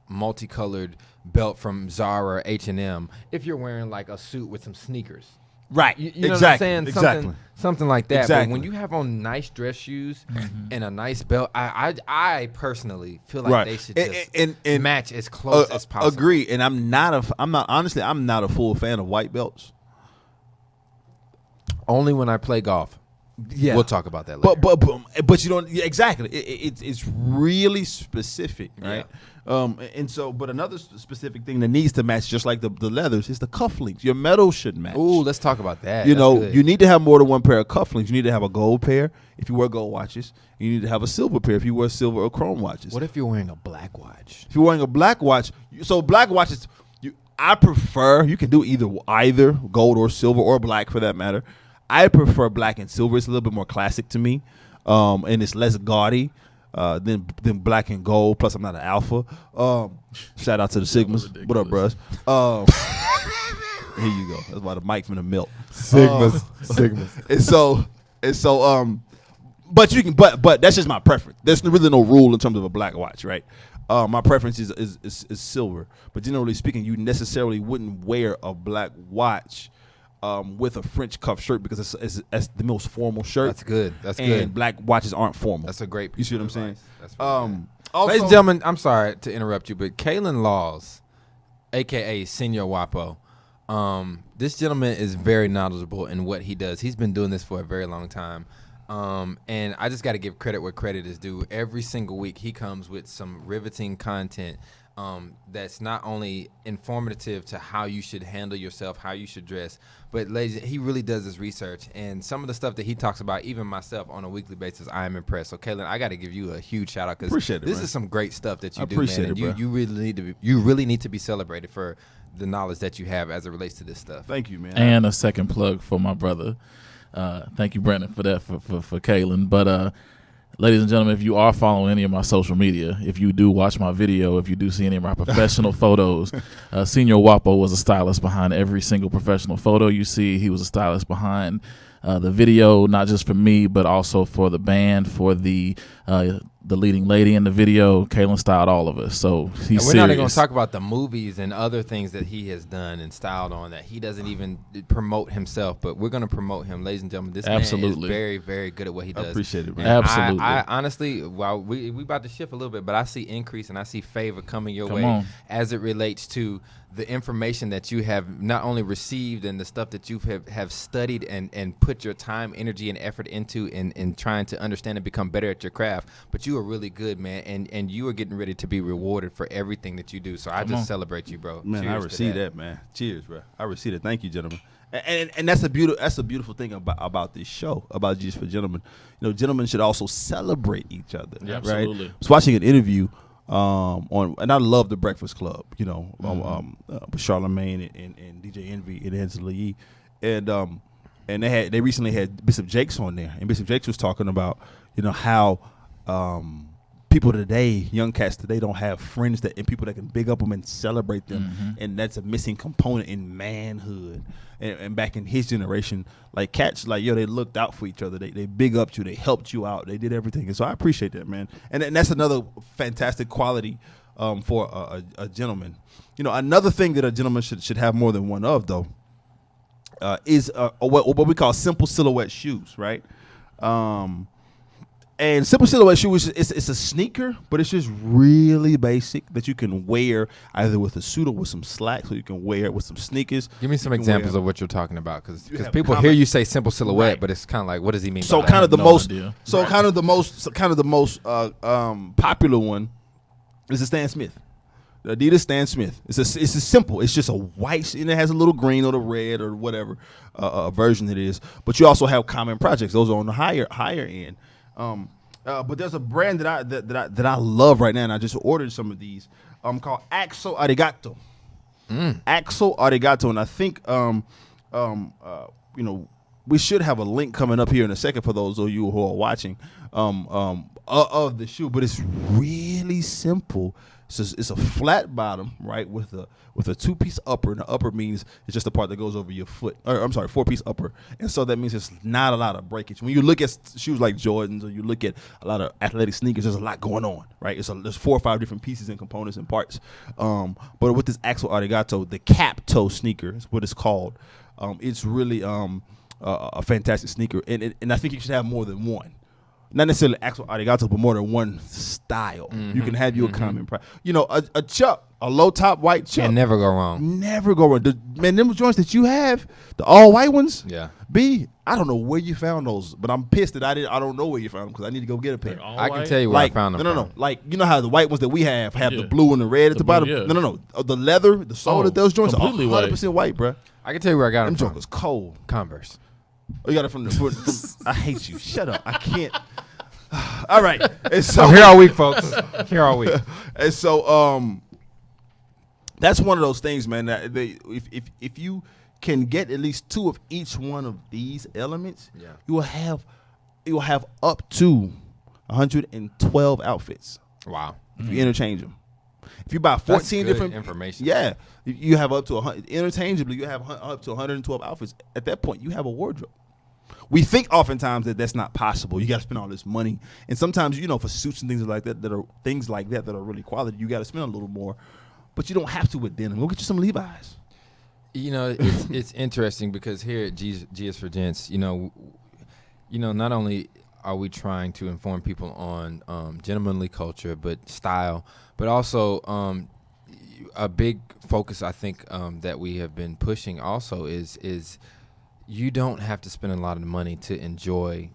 multicolored belt from Zara or H&M if you're wearing like a suit with some sneakers. Right. You know what I'm saying? Exactly. Something like that. Exactly. But when you have on nice dress shoes and a nice belt, I personally feel like they should just And match as close as possible. Agree. And I'm not a full fan of white belts. Only when I play golf. Yeah. We'll talk about that later. But you don't exactly. It's really specific, right? And so, but another specific thing that needs to match, just like the leathers, is the cufflinks. Your metal should match. Ooh, let's talk about that. You That's know, good. you need to have more than one pair of cufflinks. You need to have a gold pair if you wear gold watches. You need to have a silver pair if you wear silver or chrome watches. What if you're wearing a black watch? If you're wearing a black watch, so black watches, I prefer, you can do either gold or silver or black for that matter. I prefer black and silver. It's a little bit more classic to me, and it's less gaudy than black and gold. Plus, I'm not an alpha. Shout out to the Sigmas. What up, bros? Here you go. That's why the mic from the milk. Sigmas. And so, but you can, but that's just my preference. There's really no rule in terms of a black watch, right? My preference is silver. But generally speaking, you necessarily wouldn't wear a black watch with a French cuff shirt because it's the most formal shirt. That's good. That's and good. black watches aren't formal. That's a great You piece see what I'm of saying? advice. That's really good. Also, Ladies and gentlemen, I'm sorry to interrupt you, but Kalen Laws, a.k.a. Senor Wapo, this gentleman is very knowledgeable in what he does. He's been doing this for a very long time. And I just got to give credit where credit is due. Every single week he comes with some riveting content that's not only informative to how you should handle yourself, how you should dress, but ladies, he really does his research. And some of the stuff that he talks about, even myself on a weekly basis, I am impressed. So, Kaylin, I got to give you a huge shout out because this is some great stuff that you do, man. And you really need to be celebrated for the knowledge that you have as it relates to this stuff. Thank you, man. And a second plug for my brother. Thank you, Brandon, for that, for Kaylin. But ladies and gentlemen, if you are following any of my social media, if you do watch my video, if you do see any of my professional photos, Senor Wapo was a stylist behind every single professional photo you see. He was a stylist behind the video, not just for me, but also for the band, for the the leading lady in the video. Kaylin styled all of us, so he's and we're not even going serious. to talk about the movies and other things that he has done and styled on that he doesn't even promote himself, but we're going to promote him, ladies and gentlemen. This man is very, very good at what he does. I appreciate it, man. And Absolutely. I honestly, while we about to shift a little bit, but I see increase and I see favor coming your Come way on. as it relates to the information that you have not only received and the stuff that you have studied and put your time, energy, and effort into in trying to understand and become better at your craft. But you are really good, man, and you are getting ready to be rewarded for everything that you do. So I just celebrate you, bro. Man, I Cheers to receive that, man. Cheers, bro. I receive it. Thank you, gentlemen. And that's a beautiful thing about this show, about Just for Gentlemen. You know, gentlemen should also celebrate each other. Yeah, right? absolutely. I was watching an interview and I love the Breakfast Club, you know, with Charlamagne and DJ Envy and Angela Yee, and they recently had Bishop Jakes on there, and Bishop Jakes was talking about, you know, how people today, young cats today, don't have friends and people that can big up them and celebrate them, and that's a missing component in manhood. And back in his generation, like cats, like they looked out for each other. They big upped you. They helped you out. They did everything. And so I appreciate that, man. And that's another fantastic quality for a gentleman. You know, another thing that a gentleman should have more than one of, though, is what we call simple silhouette shoes, right? And simple silhouette shoe it's a sneaker, but it's just really basic that you can wear either with a suit or with some slacks, or you can wear it with some sneakers. Give me some examples of what you're talking about, because have people hear you say simple silhouette, Right. but it's kind of like, what does he mean? So by kind that? of the no most, idea. so Right. kind of the most popular one is the Stan Smith. The Adidas Stan Smith. It's a simple. It's just a white, and it has a little green or the red or whatever version it is. But you also have Common Projects. Those are on the higher end. But there's a brand that I love right now, and I just ordered some of these. Called Axo Arigato. Axo Arigato, and I think you know, we should have a link coming up here in a second for those of you who are watching of the shoe. But it's really simple. It's a flat bottom, right, with a two-piece upper, and the upper means it's just the part that goes over your foot. Or I'm sorry, four-piece upper, and so that means it's not a lot of breakage. When you look at shoes like Jordans, or you look at a lot of athletic sneakers, there's a lot going on, right? There's 4 or 5 different pieces and components and parts. But with this Axo Arigato, the cap toe sneaker is what it's called. It's really a fantastic sneaker, and I think you should have more than one. Not necessarily Axo Arigato, but more than one style. You can have you a common price. You know, a Chuck, a low top white Chuck. Can never go wrong. Never go wrong. Man, them joints that you have, the all white ones. Yeah. I don't know where you found those, but I'm pissed that I don't know where you found them, because I need to go get a pair. All I can white? tell you where I found them. No. Like, you know how the white ones that we have the Yeah. blue and the red at the blue, bottom? yeah. No. The leather, the sole Oh, of those joints are completely 100% white, bro. I can tell you where I got Them them from. jokers cold. Converse. Oh, you got it from I hate you. Shut up. I can't. All right. And so, I'm here all week, folks. Here all week. and so that's one of those things, man, that if you can get at least 2 of each one of these elements, you will have up to 112 outfits Wow. if you interchange them. If you buy 14 good different information. yeah, you have up to 100 interchangeably. You have up to 112 outfits. At that point, you have a wardrobe. We think oftentimes that that's not possible. You got to spend all this money, and sometimes, you know, for suits and things like that that are really quality, you got to spend a little more. But you don't have to with denim. Go get you some Levi's. You know, it's interesting because here at G is for Gents, you know, not only are we trying to inform people on gentlemanly culture, but style, but also a big focus I think that we have been pushing also is you don't have to spend a lot of money to enjoy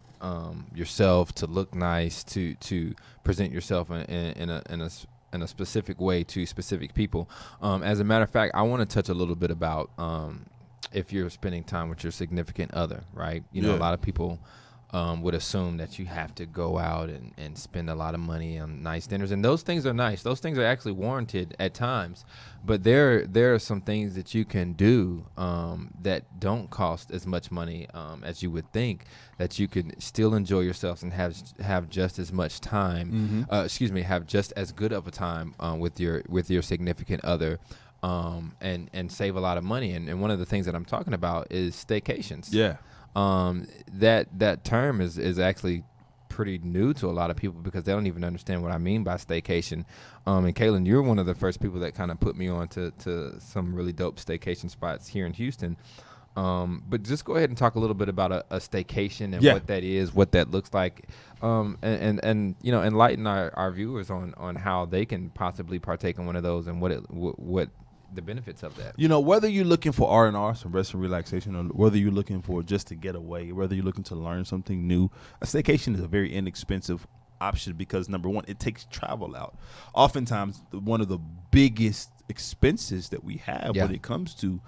yourself, to look nice, to present yourself in a specific way to specific people. As a matter of fact, I want to touch a little bit about if you're spending time with your significant other, right? You know, a lot of people would assume that you have to go out and spend a lot of money on nice dinners, and those things are nice. Those things are actually warranted at times, but there are some things that you can do that don't cost as much money as you would think, that you can still enjoy yourself and have just as much time. Have just as good of a time with your significant other. And save a lot of money, and one of the things that I'm talking about is staycations. Yeah. That term is actually pretty new to a lot of people because they don't even understand what I mean by staycation. And Kaylin, you're one of the first people that kind of put me on to some really dope staycation spots here in Houston. But just go ahead and talk a little bit about a staycation and what that is, what that looks like, and you know, enlighten our viewers on how they can possibly partake in one of those and what the benefits of that. You know, whether you're looking for R&R, some rest and relaxation, or whether you're looking for just to get away, whether you're looking to learn something new, a staycation is a very inexpensive option because, number one, it takes travel out. Oftentimes, one of the biggest expenses that we have when it comes to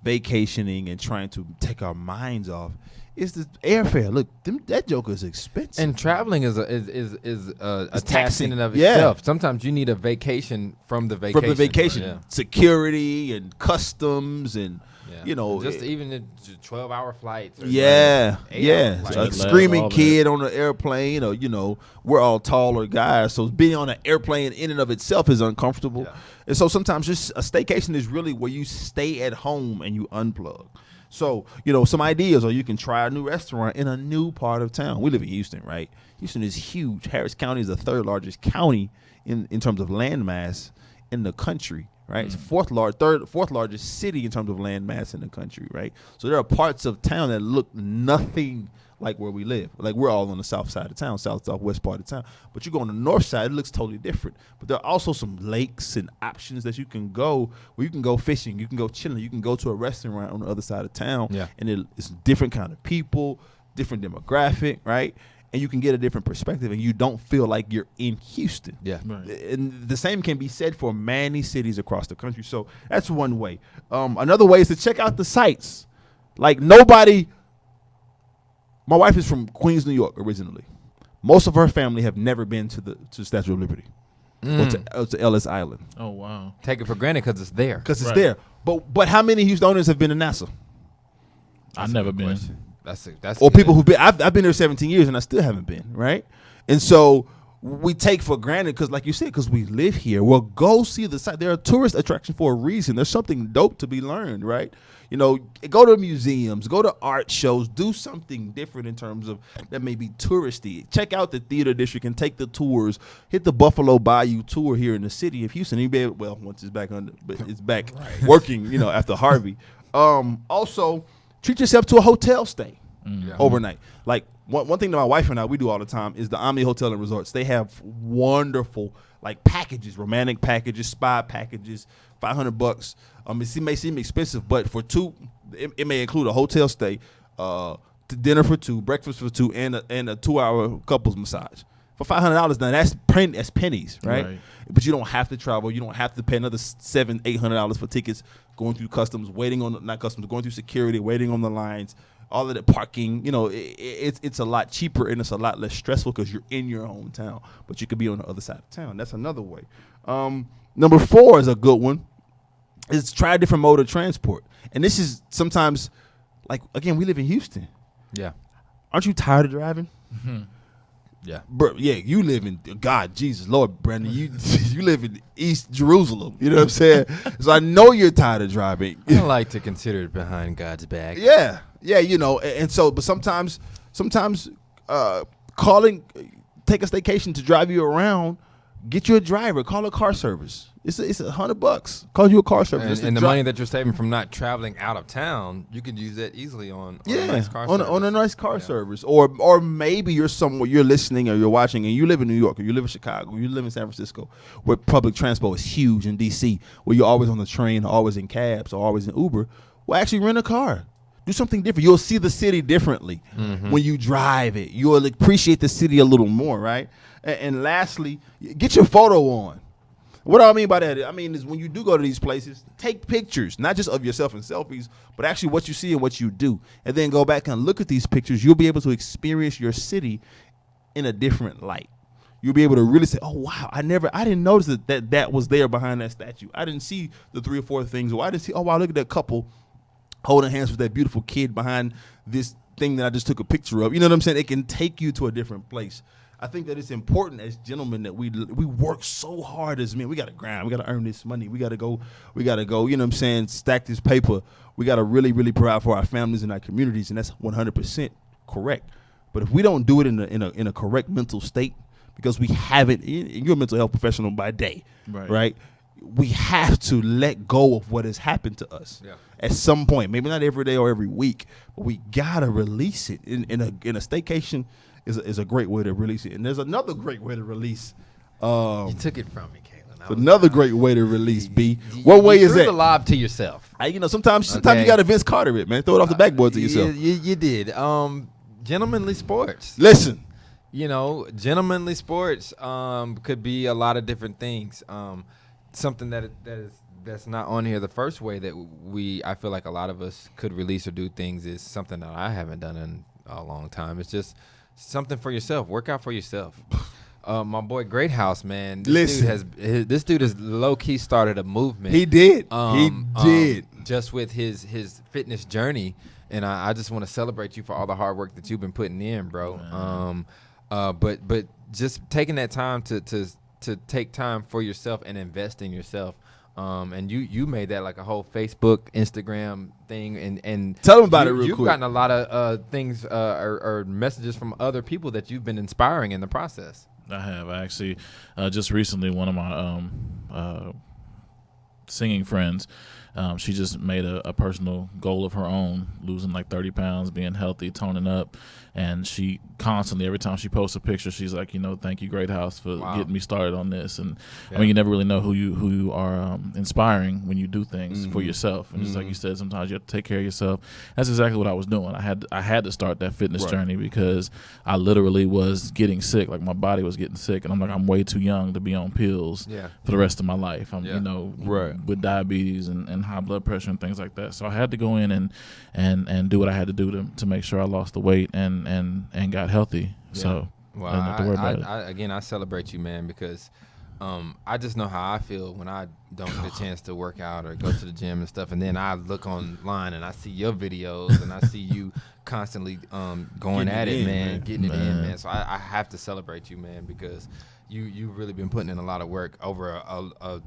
vacationing and trying to take our minds off is the airfare. Look, that joker is expensive. And traveling is a tax in and of Yeah. itself. Sometimes you need a vacation from the vacation. From the vacation, Yeah. security and customs and you know, just even the 12-hour flights. Or yeah, 8-hour flights. a Jet lag, screaming all that. kid on the airplane, or you know, we're all taller guys, so being on an airplane in and of itself is uncomfortable. Yeah. And so sometimes just a staycation is really where you stay at home and you unplug. So, you know, some ideas, or you can try a new restaurant in a new part of town. We live in Houston, right? Houston is huge. Harris County is the third largest county in terms of landmass in the country, right? It's fourth largest city in terms of landmass in the country, right? So there are parts of town that look nothing like where we live. Like we're all on the south side of town, southwest part of town. But you go on the north side, it looks totally different. But there are also some lakes and options that you can go where you can go fishing, you can go chilling, you can go to a restaurant on the other side of town. Yeah. And it's different kind of people, different demographic, right? And you can get a different perspective, and you don't feel like you're in Houston. Yeah. Right. And the same can be said for many cities across the country. So that's one way. Another way is to check out the sites. Like my wife is from Queens, New York originally. Most of her family have never been to Statue of Liberty or to Ellis Island Oh wow. Take it for granted because it's there. because it's Right. there. But how many Houstonians have been to NASA? I've never been. That's Or good. people who've been, I've been there 17 years and I still haven't been, right? And so we take for granted because, like you said, because we live here. Well, go see the site. They're a tourist attraction for a reason. There's something dope to be learned, right? You know, go to museums, go to art shows, do something different in terms of that may be touristy. Check out the theater district and take the tours. Hit the Buffalo Bayou tour here in the city of Houston. You be able, well, once it's back under, but it's back working, you know, after Harvey. Also, treat yourself to a hotel stay overnight. Like one thing that my wife and I, we do all the time is the Omni Hotel and Resorts. They have wonderful like packages, romantic packages, spa packages, $500. It may seem expensive, but for two, it may include a hotel stay, dinner for two, breakfast for two, and a 2-hour couples massage. For $500, now that's pennies, right? But you don't have to travel. You don't have to pay another $700-800 for tickets, going through customs, going through security, waiting on the lines, all of the parking. You know, it's a lot cheaper and it's a lot less stressful because you're in your hometown, but you could be on the other side of town. That's another way. Number 4 is a good one. Is try a different mode of transport. And this is sometimes, like, again, we live in Houston. Yeah. Aren't you tired of driving? Yeah. Bro, yeah, you live in, God, Jesus, Lord, Brandon, you live in East Jerusalem. You know what I'm saying? So I know you're tired of driving. I like to consider it behind God's back. Yeah, you know, and so, but sometimes, take a staycation to drive you around. Get you a driver. Call a car service. It's $100. Call you a car service. And the money that you're saving from not traveling out of town, you could use that easily on a nice car service. On a nice car service, or maybe you're somewhere, you're listening or you're watching, and you live in New York or you live in Chicago, or you live in San Francisco, where public transport is huge in DC, where you're always on the train, always in cabs, or always in Uber. Well, actually rent a car. Do something different. You'll see the city differently when you drive it. You'll appreciate the city a little more, right? And lastly, get your photo on. What do I mean by that? I mean is when you do go to these places, take pictures, not just of yourself in selfies, but actually what you see and what you do. And then go back and look at these pictures. You'll be able to experience your city in a different light. You'll be able to really say, oh, wow, I didn't notice that was there behind that statue. I didn't see the 3 or 4 things. Or I didn't see, oh, wow, look at that couple holding hands with that beautiful kid behind this thing that I just took a picture of. You know what I'm saying? It can take you to a different place. I think that it's important as gentlemen that we work so hard as men. We got to grind. We got to earn this money. We got to go, you know what I'm saying, stack this paper. We got to really, really provide for our families and our communities, and that's 100% correct. But if we don't do it in a correct mental state, because we haven't, you're a mental health professional by day, right? We have to let go of what has happened to us at some point. Maybe not every day or every week, but we gotta release it. In a staycation is a great way to release it. And there's another great way to release. You took it from me, Kaylin. Another great way to release, B. What way is that? The lob to yourself. Sometimes you got to Vince Carter it, man. Throw it off the backboard to yourself. You did. Gentlemanly sports. Listen. Gentlemanly sports could be a lot of different things. Something that's not on here. The first way that I feel like a lot of us could release or do things is something that I haven't done in a long time. It's just something for yourself. Work out for yourself. My boy Greathouse, man. This dude has low key started a movement. He did. He did. Just with his fitness journey, and I just want to celebrate you for all the hard work that you've been putting in, bro. But just taking that time to take time for yourself and invest in yourself. And you made that like a whole Facebook, Instagram thing, and tell them about it real quick. You've gotten a lot of things or messages from other people that you've been inspiring in the process. I have. I actually just recently, one of my singing friends, she just made a personal goal of her own, losing like 30 pounds, being healthy, toning up. And she constantly, every time she posts a picture, she's like, thank you, Greathouse, for getting me started on this. And I mean, you never really know who you are inspiring when you do things for yourself. And just like you said, sometimes you have to take care of yourself. That's exactly what I was doing. I had to start that fitness journey because I literally was getting sick. Like my body was getting sick, and I'm like, I'm way too young to be on pills for the rest of my life. I'm with diabetes and high blood pressure and things like that. So I had to go in and do what I had to do to make sure I lost the weight and got healthy. So well, I didn't have to worry about it. I celebrate you, man, because I just know how I feel when I don't get a chance to work out or go to the gym and stuff, and then I look online and I see your videos and I see you constantly going at it, man, getting it in, man. So I have to celebrate you, man, because you've really been putting in a lot of work over a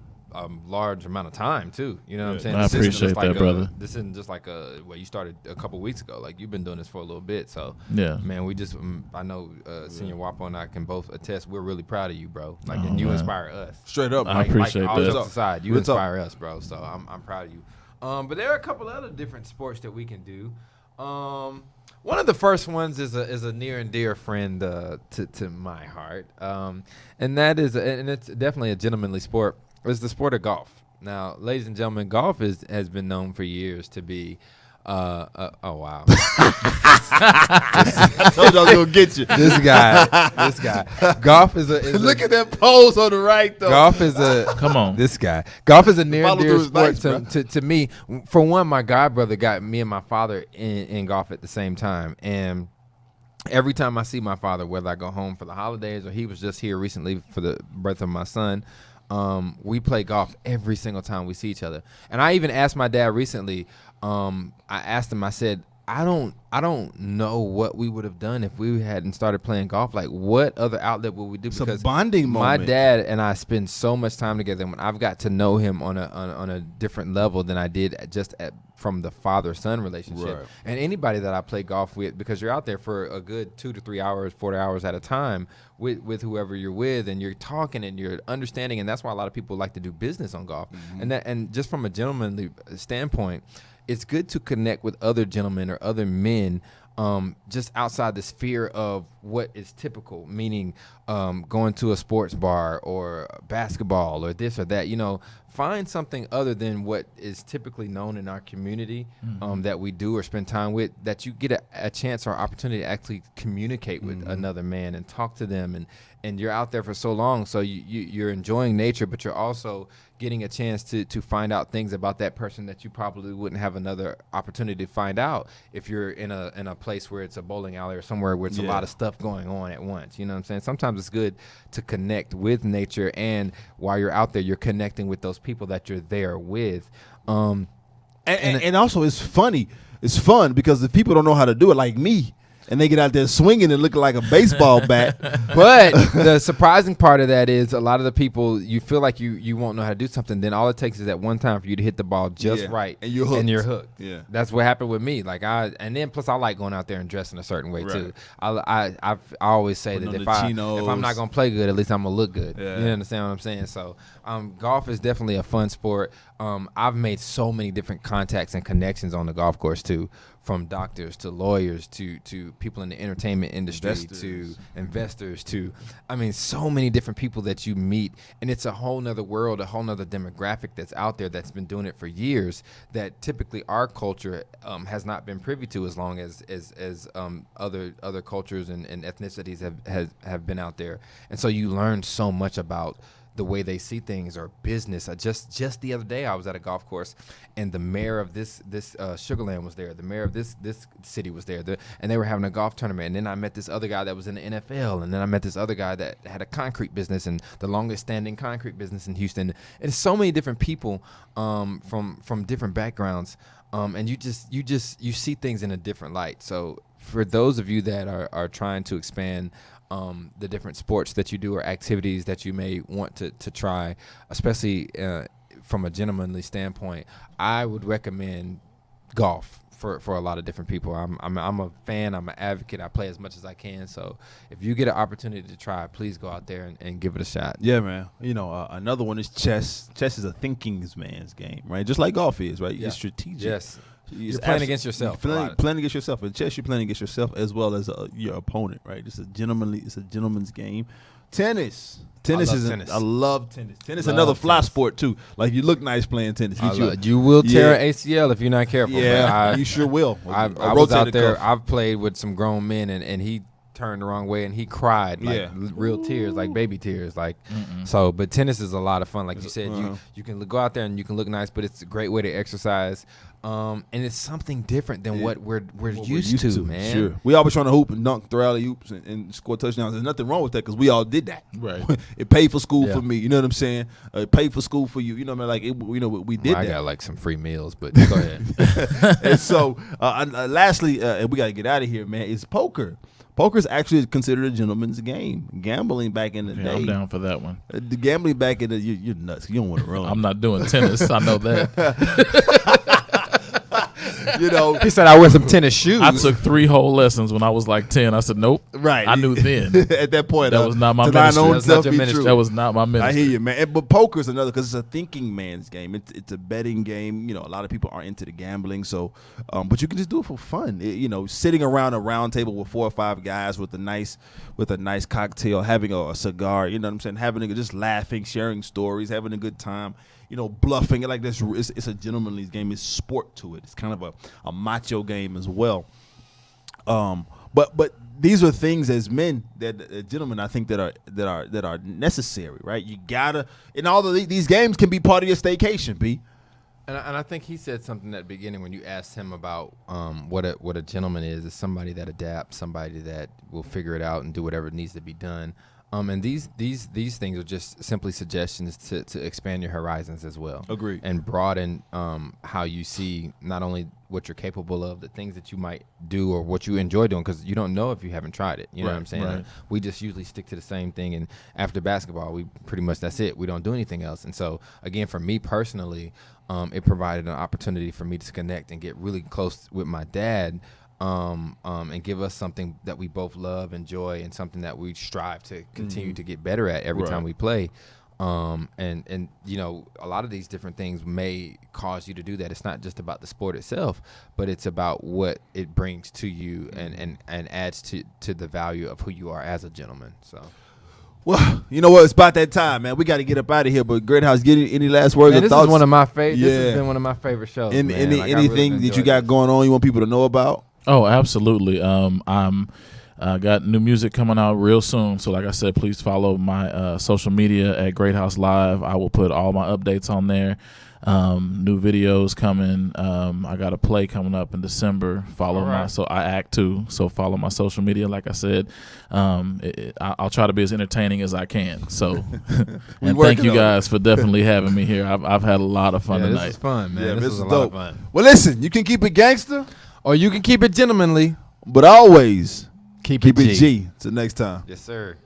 large amount of time too. You know what I'm saying? I appreciate that, brother. This isn't just like you started a couple weeks ago. Like you've been doing this for a little bit. So man, we just I know Senior Wapo and I can both attest. We're really proud of you, bro. Like and you inspire us. Straight up, I appreciate that. All jokes aside, you inspire us, bro. So I'm proud of you. But there are a couple other different sports that we can do. One of the first ones is a near and dear friend to my heart, and that is and it's definitely a gentlemanly sport. It's the sport of golf. Now, ladies and gentlemen, golf has been known for years to be. Oh wow! I told you I was gonna get you. This guy. Golf is a. Look at that pose on the right, though. Golf is a. Come on, this guy. Golf is a near and dear sport advice, to me. For one, my godbrother got me and my father in golf at the same time, and every time I see my father, whether I go home for the holidays or he was just here recently for the birth of my son. We play golf every single time we see each other. And I even asked my dad recently, I asked him, I said, I don't know what we would have done if we hadn't started playing golf. Like, what other outlet would we do? It's because a bonding moment. My dad and I spend so much time together. When I've got to know him on a different level than I did from the father-son relationship. Right. And anybody that I play golf with, because you're out there for a good 2 to 3 hours, 4 hours at a time with whoever you're with, and you're talking and you're understanding, and that's why a lot of people like to do business on golf. And just from a gentlemanly standpoint, it's good to connect with other gentlemen or other men just outside the sphere of what is typical, meaning going to a sports bar or basketball or this or that. Find something other than what is typically known in our community that we do or spend time with, that you get a chance or opportunity to actually communicate with another man and talk to them. And you're out there for so long, so you're enjoying nature, but you're also getting a chance to find out things about that person that you probably wouldn't have another opportunity to find out if you're in a place where it's a bowling alley or somewhere where it's a lot of stuff going on at once. You know what I'm saying? Sometimes it's good to connect with nature, and while you're out there, you're connecting with those people that you're there with. And also it's funny. It's fun because if people don't know how to do it, like me, And they get out there swinging and looking like a baseball bat. But the surprising part of that is a lot of the people, you feel like you won't know how to do something. Then all it takes is that one time for you to hit the ball just right. And you're hooked. Yeah. That's what happened with me. And then plus I like going out there and dressing a certain way too. I always say that if I'm not going to play good, at least I'm going to look good. Yeah. You understand what I'm saying? So golf is definitely a fun sport. I've made so many different contacts and connections on the golf course too, from doctors to lawyers to people in the entertainment industry to investors to, so many different people that you meet. And it's a whole nother world, a whole nother demographic that's out there that's been doing it for years that typically our culture has not been privy to as long as other cultures and ethnicities have been out there. And so you learn so much about the way they see things or business. Just the other day I was at a golf course and the mayor of this Sugarland was there. The mayor of this city was there. And they were having a golf tournament. And then I met this other guy that was in the NFL. And then I met this other guy that had a concrete business and the longest standing concrete business in Houston. And so many different people from different backgrounds. And you see things in a different light. So for those of you that are trying to expand the different sports that you do or activities that you may want to try, especially from a gentlemanly standpoint, I would recommend golf for a lot of different people. I'm a fan. I'm an advocate. I play as much as I can. So if you get an opportunity to try, please go out there and give it a shot. Yeah, man. Another one is chess. Chess is a thinking man's game, right? Just like golf is, right? Yeah. It's strategic. Yes. You're playing against yourself. Playing against yourself. In chess, you're playing against yourself as well as your opponent, right? It's a gentleman's game. Tennis. I love tennis. Tennis is another fly sport too. Like you look nice playing tennis. You will tear an ACL if you're not careful. Yeah, you sure will. I was out there. I've played with some grown men, and he turned the wrong way and he cried like real tears, like baby tears, like so. But tennis is a lot of fun, like you said. You can go out there and you can look nice, but it's a great way to exercise. And it's something different than what we're used to, man. Sure. We always trying to hoop and dunk, throw alley oops, and score touchdowns. There's nothing wrong with that because we all did that. Right. It paid for school for me. You know what I'm saying? It paid for school for you. You know what I mean? Like we did that. I got like some free meals, but go ahead. And so, lastly, and we got to get out of here, man. Is poker. Poker is actually considered a gentleman's game. Gambling back in the day. I'm down for that one. The gambling back in the you're nuts. You don't want to run. I'm not doing tennis. I know that. He said I wear some tennis shoes. I took 3 whole lessons when I was like 10. I said nope. Right. I knew then. At that point, that was not my ministry. That was not my ministry. I hear you, man. But poker is another because it's a thinking man's game. It's a betting game. A lot of people aren't into the gambling, so but you can just do it for fun. Sitting around a round table with 4 or 5 guys with a nice cocktail, having a cigar. You know what I'm saying? Just laughing, sharing stories, having a good time. Bluffing it like this. It's a gentlemanly game. It's sport to it. It's kind of a macho game as well. But these are things as men that gentlemen I think that are necessary, right? You gotta, and all of these games can be part of your staycation, B. And I think he said something at the beginning when you asked him about what a gentleman is somebody that adapts, somebody that will figure it out and do whatever needs to be done. And these things are just simply suggestions to expand your horizons as well. Agreed. And broaden how you see not only what you're capable of, the things that you might do or what you enjoy doing, because you don't know if you haven't tried it. You know what I'm saying? Right. We just usually stick to the same thing, and after basketball, we pretty much that's it. We don't do anything else. And so, again, for me personally, it provided an opportunity for me to connect and get really close with my dad. And give us something that we both love, enjoy, and something that we strive to continue to get better at every time we play. And a lot of these different things may cause you to do that. It's not just about the sport itself, but it's about what it brings to you and adds to the value of who you are as a gentleman. So. Well, you know what? It's about that time, man. We got to get up out of here. But Greathouse, get any last words or this thoughts? Is one of my favorite. Yeah. This has been one of my favorite shows. Anything that you got going on you want people to know about? Oh, absolutely. I'm got new music coming out real soon. So like I said, please follow my social media at Greathouse Live. I will put all my updates on there. New videos coming. I got a play coming up in December. I act too. So follow my social media. Like I said, I'll try to be as entertaining as I can. So, and thank you guys for definitely having me here. I've had a lot of fun tonight. This is fun, man. Yeah, this is a lot of fun. Well, listen, you can keep it gangster, or you can keep it gentlemanly. But always Keep keep it it G. G. Till next time. Yes, sir.